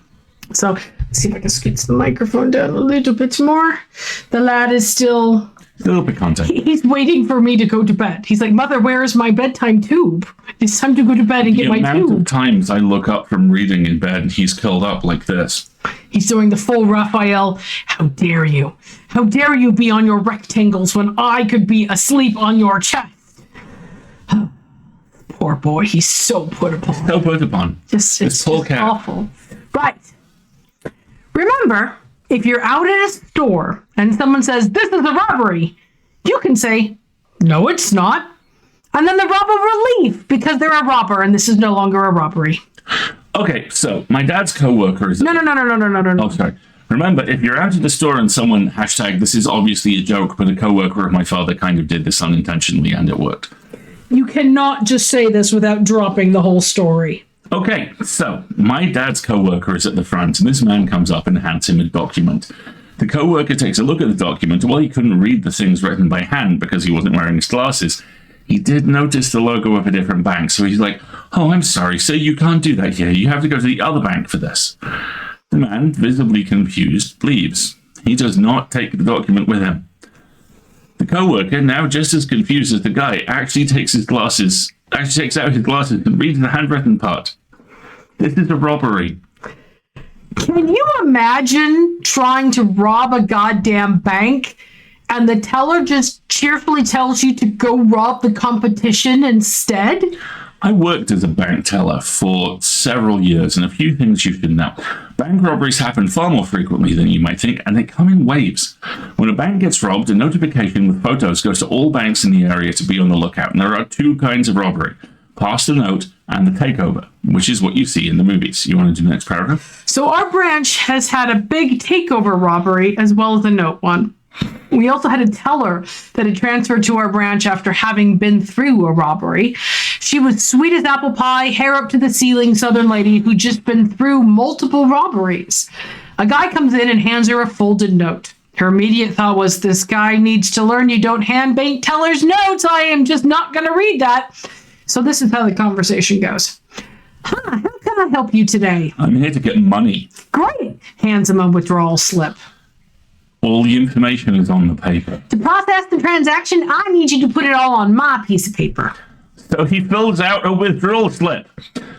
S1: So, let's see if I can scoot the microphone down a little bit more. The lad is still...
S2: A little bit content.
S1: He's waiting for me to go to bed. He's like, Mother, where is my bedtime tube? It's time to go to bed and get my tube. The amount
S2: of times I look up from reading in bed and he's curled up like this.
S1: He's doing the full Raphael. How dare you? How dare you be on your rectangles when I could be asleep on your chest? Poor boy, he's so put upon.
S2: So put upon.
S1: It's just awful. Right. Remember, if you're out at a store and someone says, this is a robbery, you can say, no, it's not. And then the robber will leave because they're a robber and this is no longer a robbery.
S2: Okay, so my dad's co-worker is...
S1: No.
S2: Oh, sorry. Remember, if you're out at the store and someone hashtag, this is obviously a joke, but a co-worker of my father kind of did this unintentionally and it worked.
S1: You cannot just say this without dropping the whole story.
S2: Okay, so my dad's co-worker is at the front, and this man comes up and hands him a document. The co-worker takes a look at the document. While he couldn't read the things written by hand because he wasn't wearing his glasses, he did notice the logo of a different bank. So he's like, oh, I'm sorry, sir, you can't do that here. You have to go to the other bank for this. The man, visibly confused, leaves. He does not take the document with him. The co-worker, now just as confused as the guy, actually takes out his glasses and reads the handwritten part. This is a robbery.
S1: Can you imagine trying to rob a goddamn bank and the teller just cheerfully tells you to go rob the competition instead?
S2: I worked as a bank teller for several years, and a few things you should know. Bank robberies happen far more frequently than you might think, and they come in waves. When a bank gets robbed, a notification with photos goes to all banks in the area to be on the lookout, and there are 2 kinds of robbery. Pass the note and the takeover, which is what you see in the movies. You want to do the next paragraph? So
S1: our branch has had a big takeover robbery as well as a note one. We also had a teller that had transferred to our branch after having been through a robbery. She was sweet as apple pie, hair up to the ceiling Southern lady who'd just been through multiple robberies. A guy comes in and hands her a folded note. Her immediate thought was, this guy needs to learn you don't hand bank tellers notes. I am just not going to read that. So this is how the conversation goes. How can I help you today?
S2: I'm here to get money.
S1: Great. Hands him a withdrawal slip.
S2: All the information is on the paper.
S1: To process the transaction, I need you to put it all on my piece of paper.
S2: So he fills out a withdrawal slip.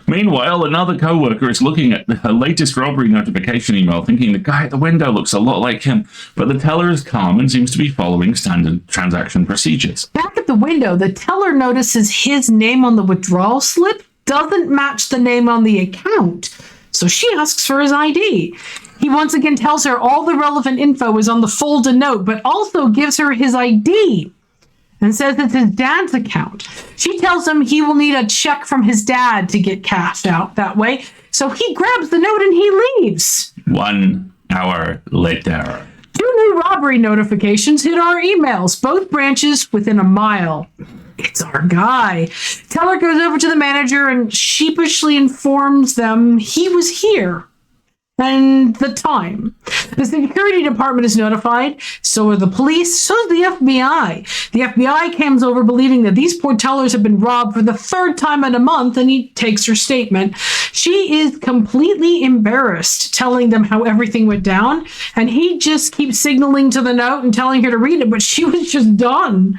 S2: Meanwhile, another co-worker is looking at her latest robbery notification email, thinking the guy at the window looks a lot like him, but the teller is calm and seems to be following standard transaction procedures.
S1: Back at the window, the teller notices his name on the withdrawal slip doesn't match the name on the account. So she asks for his ID. He once again tells her all the relevant info is on the folded note, but also gives her his ID and says it's his dad's account. She tells him he will need a check from his dad to get cashed out that way. So he grabs the note and he leaves.
S2: 1 hour later.
S1: 2 new robbery notifications hit our emails, both branches within a mile. It's our guy. Teller goes over to the manager and sheepishly informs them he was here and the time. The security department is notified, so are the police, so is the FBI. The FBI comes over believing that these poor tellers have been robbed for the 3rd time in a month, and he takes her statement. She is completely embarrassed, telling them how everything went down, and he just keeps signaling to the note and telling her to read it, but she was just done.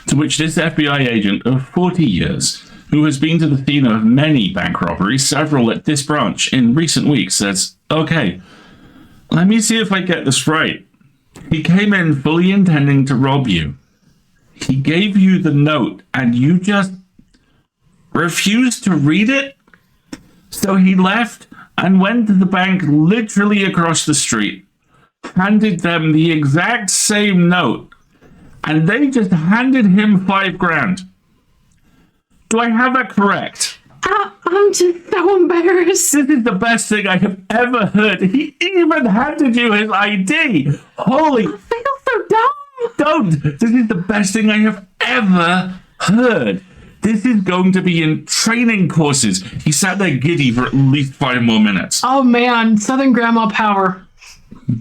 S2: To which this FBI agent of 40 years, who has been to the scene of many bank robberies, several at this branch in recent weeks, says, "Okay, let me see if I get this right. He came in fully intending to rob you. He gave you the note and you just refused to read it? So he left and went to the bank literally across the street, handed them the exact same note, and they just handed him $5,000. Do I have that correct?"
S1: I'm just so embarrassed.
S2: This is the best thing I have ever heard. He even handed you his ID. Holy...
S1: I feel so dumb.
S2: Don't. This is the best thing I have ever heard. This is going to be in training courses. He sat there giddy for at least 5 more minutes.
S1: Oh man, Southern Grandma power.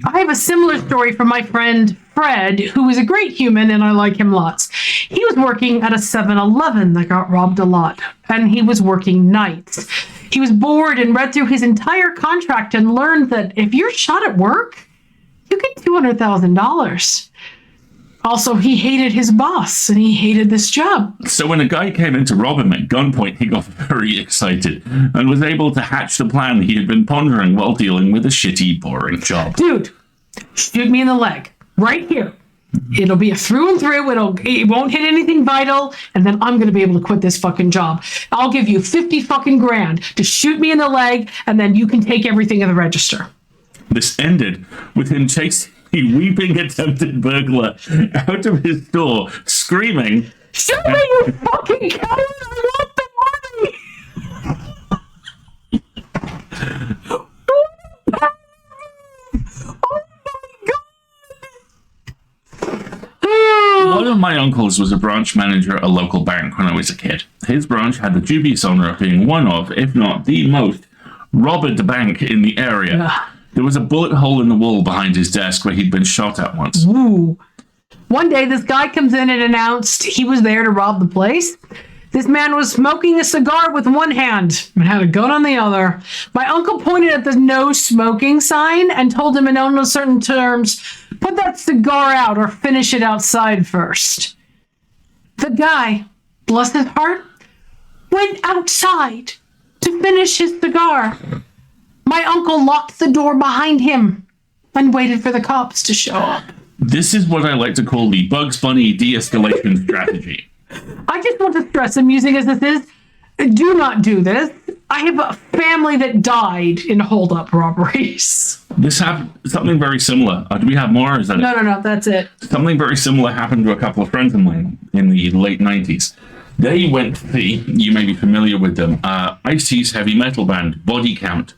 S1: I have a similar story from my friend Fred, who is a great human and I like him lots. He was working at a 7-Eleven that got robbed a lot, and he was working nights. He was bored and read through his entire contract and learned that if you're shot at work, you get $200,000. Also, he hated his boss and he hated this job.
S2: So when a guy came in to rob him at gunpoint, he got very excited and was able to hatch the plan he had been pondering while dealing with a shitty, boring job.
S1: Dude, shoot me in the leg. Right here. It'll be a through and through. It won't hit anything vital, and then I'm gonna be able to quit this fucking job. I'll give you 50 fucking grand to shoot me in the leg, and then you can take everything in the register.
S2: This ended with him chasing a weeping attempted burglar out of his store, screaming,
S1: "Shoot me, you fucking coward! I want the money!"
S2: One of my uncles was a branch manager at a local bank when I was a kid. His branch had the dubious honor of being one of, if not the most, robbed bank in the area.
S1: Yeah.
S2: There was a bullet hole in the wall behind his desk where he'd been shot at once.
S1: Ooh. One day, this guy comes in and announced he was there to rob the place. This man was smoking a cigar with one hand and had a gun on the other. My uncle pointed at the no smoking sign and told him in uncertain terms, "Put that cigar out or finish it outside first." The guy, bless his heart, went outside to finish his cigar. My uncle locked the door behind him and waited for the cops to show up.
S2: This is what I like to call the Bugs Bunny de-escalation strategy.
S1: I just want to stress, amusing as this is, do not do this. I have a family that died in hold-up robberies.
S2: This happened, something very similar. Do we have more? Or is that it?
S1: No, that's it.
S2: Something very similar happened to a couple of friends of mine in the late 90s. They went to see, you may be familiar with them, Ice-T's heavy metal band, Body Count,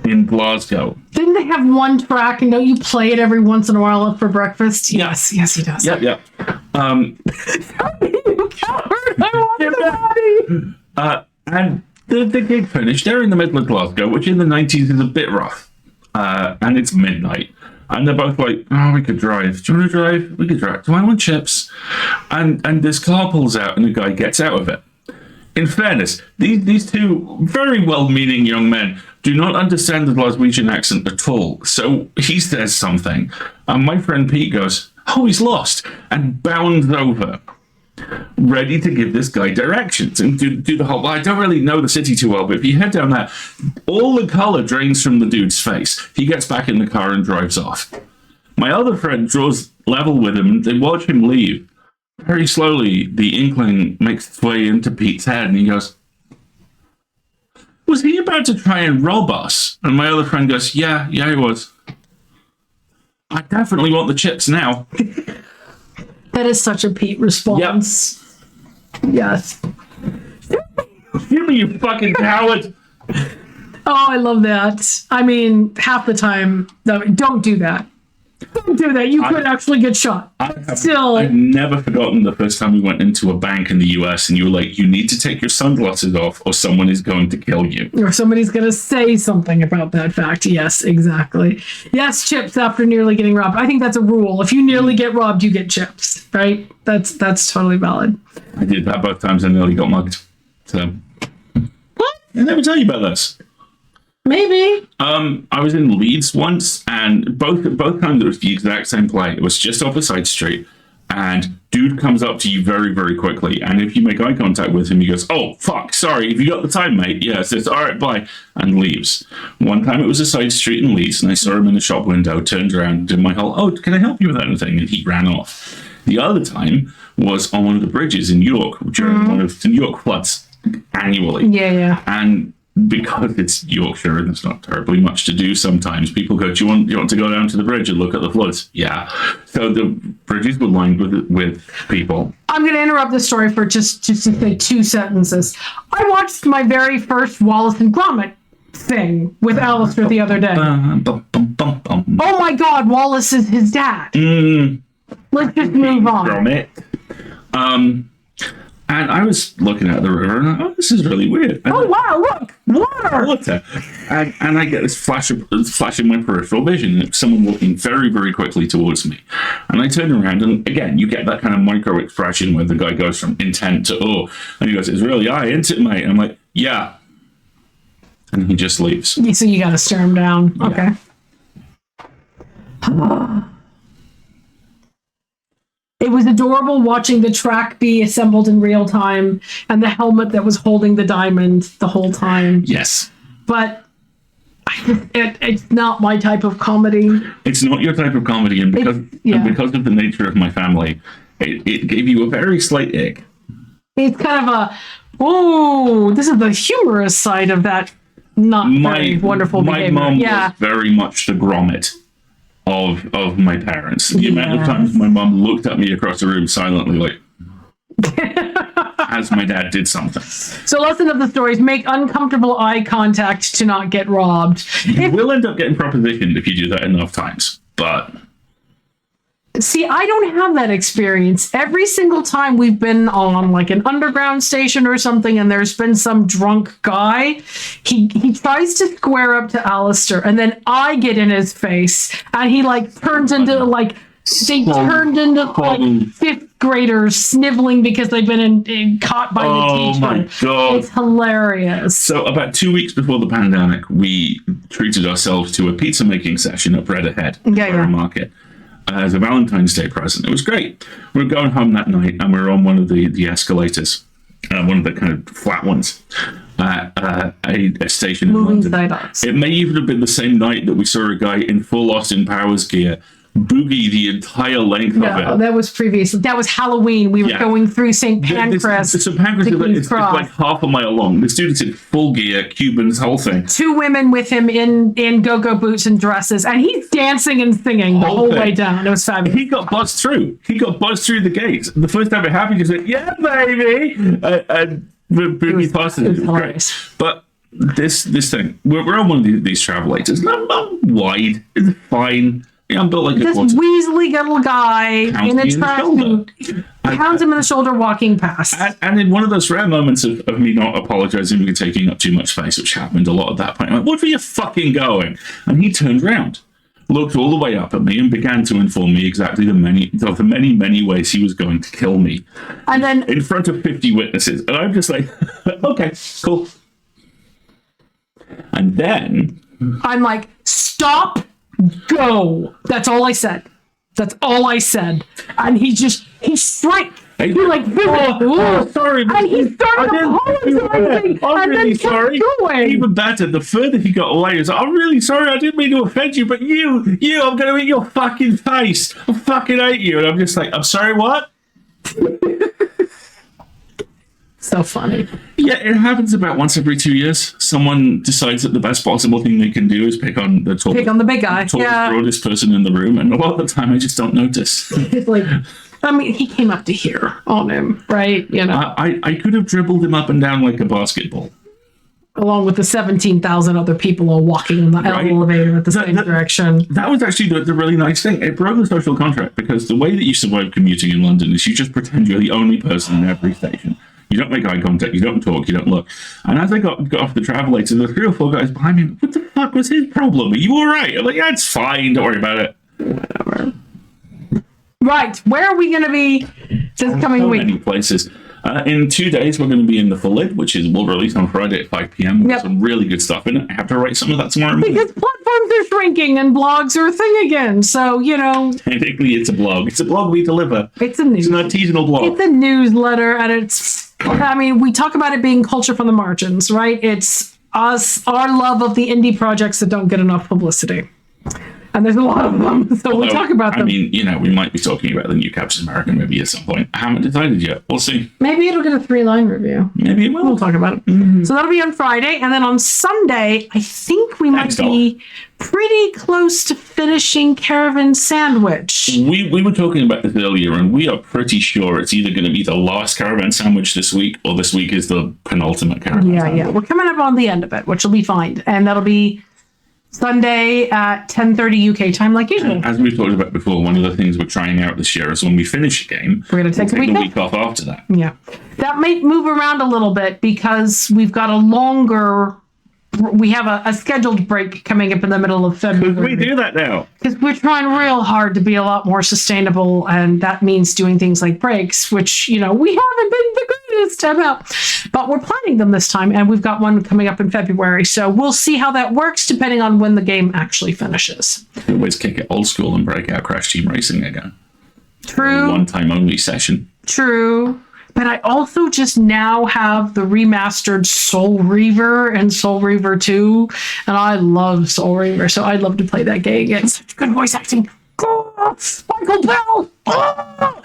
S2: in Glasgow.
S1: Didn't they have one track and don't you play it every once in a while up for breakfast? Yes, he does.
S2: Yep. And the gig finished. They're in the middle of Glasgow, which in the 90s is a bit rough. And it's midnight. And they're both like, "Oh, we could drive. Do you want to drive? We could drive. Do I want chips?" And this car pulls out and the guy gets out of it. In fairness, these two very well-meaning young men do not understand the Glaswegian accent at all. So he says something. And my friend Pete goes, "Oh, he's lost," and bounds over, ready to give this guy directions and do the whole, "Well, I don't really know the city too well, but if you head down there," all the color drains from the dude's face. He gets back in the car and drives off. My other friend draws level with him and they watch him leave. Very slowly, the inkling makes its way into Pete's head and he goes, was he about to try and rob us? And my other friend goes, yeah, he was. I definitely want the chips now.
S1: That is such a Pete response. Yep. Yes.
S2: You fucking coward.
S1: Oh, I love that. I mean, half the time, no, don't do that. Don't do that. You could actually get shot.
S2: I've never forgotten the first time we went into a bank in the US and you were like, you need to take your sunglasses off or someone is going to kill you.
S1: Or somebody's going to say something about that fact. Yes, exactly. Yes, chips after nearly getting robbed. I think that's a rule. If you nearly get robbed, you get chips, right? That's totally valid.
S2: I did that both times I nearly got mugged. So,
S1: what?
S2: I never tell you about this.
S1: Maybe.
S2: I was in Leeds once, and both times it was the exact same play. It was just off a side street, and dude comes up to you very, very quickly, and if you make eye contact with him, he goes, "Oh, fuck, sorry, have you got the time, mate?" Yeah, says, "All right, bye," and leaves. One time it was a side street in Leeds, and I saw him in the shop window, turned around, did my whole, "Oh, can I help you with anything?" and he ran off. The other time was on one of the bridges in York, during one of the New York floods annually.
S1: Yeah.
S2: And because it's Yorkshire and there's not terribly much to do sometimes, people go, do you want to go down to the bridge and look at the floods? Yeah. So the bridges were lined with people.
S1: I'm going to interrupt the story for just to say 2 sentences. I watched my very first Wallace and Gromit thing with Alistair the other day. Oh my God, Wallace is his dad. Let's just move on.
S2: Gromit. And I was looking at the river, and I thought, this is really weird. And
S1: wow, look, water!
S2: And I get this flash in my peripheral vision, and someone walking very, very quickly towards me. And I turn around, and again, you get that kind of micro expression where the guy goes from intent to, oh, and he goes, "It's really ain't it, mate?" And I'm like, "Yeah." And he just leaves.
S1: So you got to stare him down.
S2: Yeah.
S1: Okay. It was adorable watching the track be assembled in real time and the helmet that was holding the diamond the whole time.
S2: Yes.
S1: But it's not my type of comedy.
S2: It's not your type of comedy, and because of the nature of my family, it gave you a very slight ick.
S1: It's kind of this is the humorous side of that very wonderful behavior.
S2: My mom was very much the Gromit of my parents. The amount of times my mom looked at me across the room silently, like, as my dad did something.
S1: So lesson of the story is make uncomfortable eye contact to not get robbed.
S2: You will end up getting propositioned if you do that enough times, but...
S1: See, I don't have that experience. Every single time we've been on like an underground station or something and there's been some drunk guy, he tries to square up to Alistair and then I get in his face and he like turns into like turned into like fifth graders sniveling because they've been caught by the teacher.
S2: Oh my God.
S1: It's hilarious.
S2: So about 2 weeks before the pandemic, we treated ourselves to a pizza making session at Bread Ahead Market. As a Valentine's Day present. It was great. We were going home that night and we were on one of the escalators, one of the kind of flat ones, at a station in London. It may even have been the same night that we saw a guy in full Austin Powers gear boogie the entire length of it.
S1: That was previous. That was Halloween. We were going through St. Pancras.
S2: St. Pancras is like half a mile long. The students in full gear, Cubans, whole thing. 2
S1: women with him in go-go boots and dresses, and he's dancing and singing the whole way down. It was fabulous.
S2: He got buzzed through. The gates. The first time it happened, he said, "Yeah, baby," and the boogie passes. It was great. But this thing, we're on one of these travelators. Not wide. It's fine. Yeah, I'm built like
S1: this weaselly little guy in a tracksuit pounds him in the shoulder walking past.
S2: And in one of those rare moments of me not apologizing for taking up too much space, which happened a lot at that point, I'm like, "Where are you fucking going?" And he turned around, looked all the way up at me, and began to inform me exactly the many ways he was going to kill me.
S1: And then
S2: in front of 50 witnesses, and I'm just like, "Okay, cool." And then
S1: I'm like, "Stop. Go." That's all I said. And he striked. He like,
S2: sorry.
S1: And he started apologizing.
S2: I'm really sorry. Even better, the further he got away, he was like, "I'm really sorry. I didn't mean to offend you, but you, I'm going to eat your fucking face. I fucking hate you." And I'm just like, "I'm sorry, what?"
S1: So funny.
S2: Yeah, it happens about once every 2 years. Someone decides that the best possible thing they can do is pick on the
S1: big guy.
S2: broadest person in the room, and a lot of the time I just don't notice.
S1: It's like, I mean, he came up to here on him, right? You know,
S2: I could have dribbled him up and down like a basketball.
S1: Along with the 17,000 other people all walking in the elevator at the same direction.
S2: That was actually the really nice thing. It broke the social contract because the way that you survive commuting in London is you just pretend you're the only person in every station. You don't make eye contact, you don't talk, you don't look. And as I got off the travelator, there were 3 or 4 guys behind me. What the fuck was his problem? Are you all right? I'm like, yeah, it's fine. Don't worry about it.
S1: Whatever. Right. Where are we going to be this coming week?
S2: Many places. In 2 days, we're going to be in the Full Lid, which will release on Friday at 5 p.m. with some really good stuff in it. I have to write some of that tomorrow morning.
S1: Because platforms are shrinking and blogs are a thing again. So, you know.
S2: Technically, it's a blog. It's a blog we deliver.
S1: It's an
S2: artisanal blog.
S1: It's a newsletter, and we talk about it being culture from the margins, right? It's our love of the indie projects that don't get enough publicity. And there's a lot of them, so we'll talk about them.
S2: I mean, we might be talking about the new Captain America movie at some point. I haven't decided yet. We'll see.
S1: Maybe it'll get a 3-line review.
S2: Maybe it will.
S1: We'll talk about it. Mm-hmm. So that'll be on Friday. And then on Sunday, I think we might be pretty close to finishing Caravan Sandwich.
S2: We were talking about this earlier, and we are pretty sure it's either going to be the last Caravan Sandwich this week, or this week is the penultimate Caravan Sandwich.
S1: Yeah. We're coming up on the end of it, which will be fine. And that'll be Sunday at 10:30 UK time, like usual.
S2: And as we've talked about before, one of the things we're trying out this year is when we finish a game,
S1: we're going to take
S2: a week off after that.
S1: Yeah. That might move around a little bit because we've got we have a scheduled break coming up in the middle of February.
S2: Could we do that now?
S1: Because we're trying real hard to be a lot more sustainable, and that means doing things like breaks, which, we haven't been the greatest about. But we're planning them this time, and we've got one coming up in February. So we'll see how that works depending on when the game actually finishes.
S2: Always kick it old school and break out Crash Team Racing again.
S1: True.
S2: A one-time only session.
S1: True. But I also just now have the remastered Soul Reaver and Soul Reaver 2. And I love Soul Reaver, so I'd love to play that game. It's such good voice acting. Oh, Michael Bell! Oh!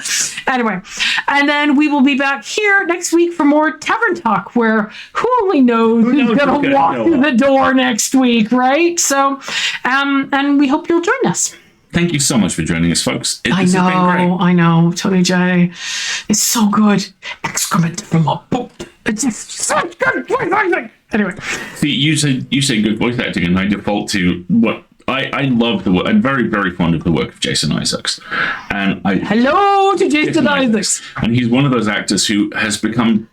S1: Anyway, and then we will be back here next week for more Tavern Talk, where who only knows who's going to walk through the door next week, right? So, and we hope you'll join us.
S2: Thank you so much for joining us, folks.
S1: I know. Tony J is so good. Excrement from a boat. It's just such good voice acting. Anyway.
S2: See, you say good voice acting, and I default to what I love the work. I'm very, very fond of the work of Jason Isaacs. And
S1: hello to Jason Isaacs.
S2: And he's one of those actors who has begun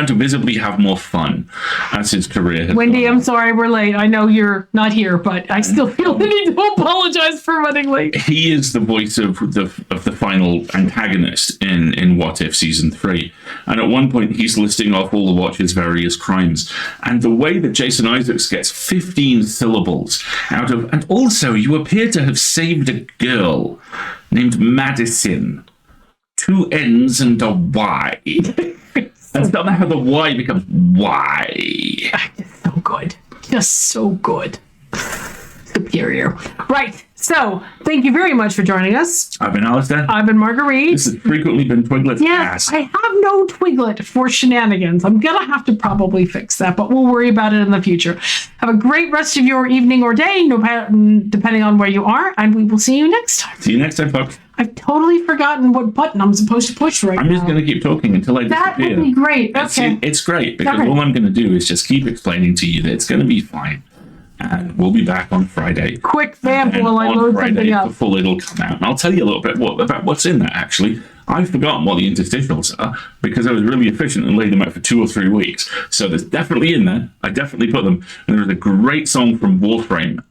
S2: to visibly have more fun as his career has
S1: Wendy,
S2: gone.
S1: I'm sorry we're late. I know you're not here, but I still feel the need to apologize for running late.
S2: He is the voice of the final antagonist in What If Season 3. And at one point, he's listing off all the Watcher's various crimes. And the way that Jason Isaacs gets 15 syllables out of, and also you appear to have saved a girl named Madison. 2 N's and a Y. And somehow the Y becomes Y.
S1: Just so good. Just so good. Superior. Right. So, thank you very much for joining us.
S2: I've been Alistair.
S1: I've been Marguerite.
S2: This has frequently been Twiglet's ass.
S1: I have no Twiglet for shenanigans. I'm going to have to probably fix that, but we'll worry about it in the future. Have a great rest of your evening or day, depending on where you are, and we will see you next time.
S2: See you next time, folks.
S1: I've totally forgotten what button I'm supposed to push right now.
S2: I'm just going to keep talking until I disappear.
S1: That would be great. Okay.
S2: It's great, because all I'm going to do is just keep explaining to you that it's going to be fine. And we'll be back on Friday.
S1: Quick vamp while I load something up.
S2: The Full It'll come out. And I'll tell you a little bit about what's in that, actually. I've forgotten what the interstitials are because I was really efficient and laid them out for 2 or 3 weeks. So there's definitely in there. I definitely put them. And there was a great song from Warframe,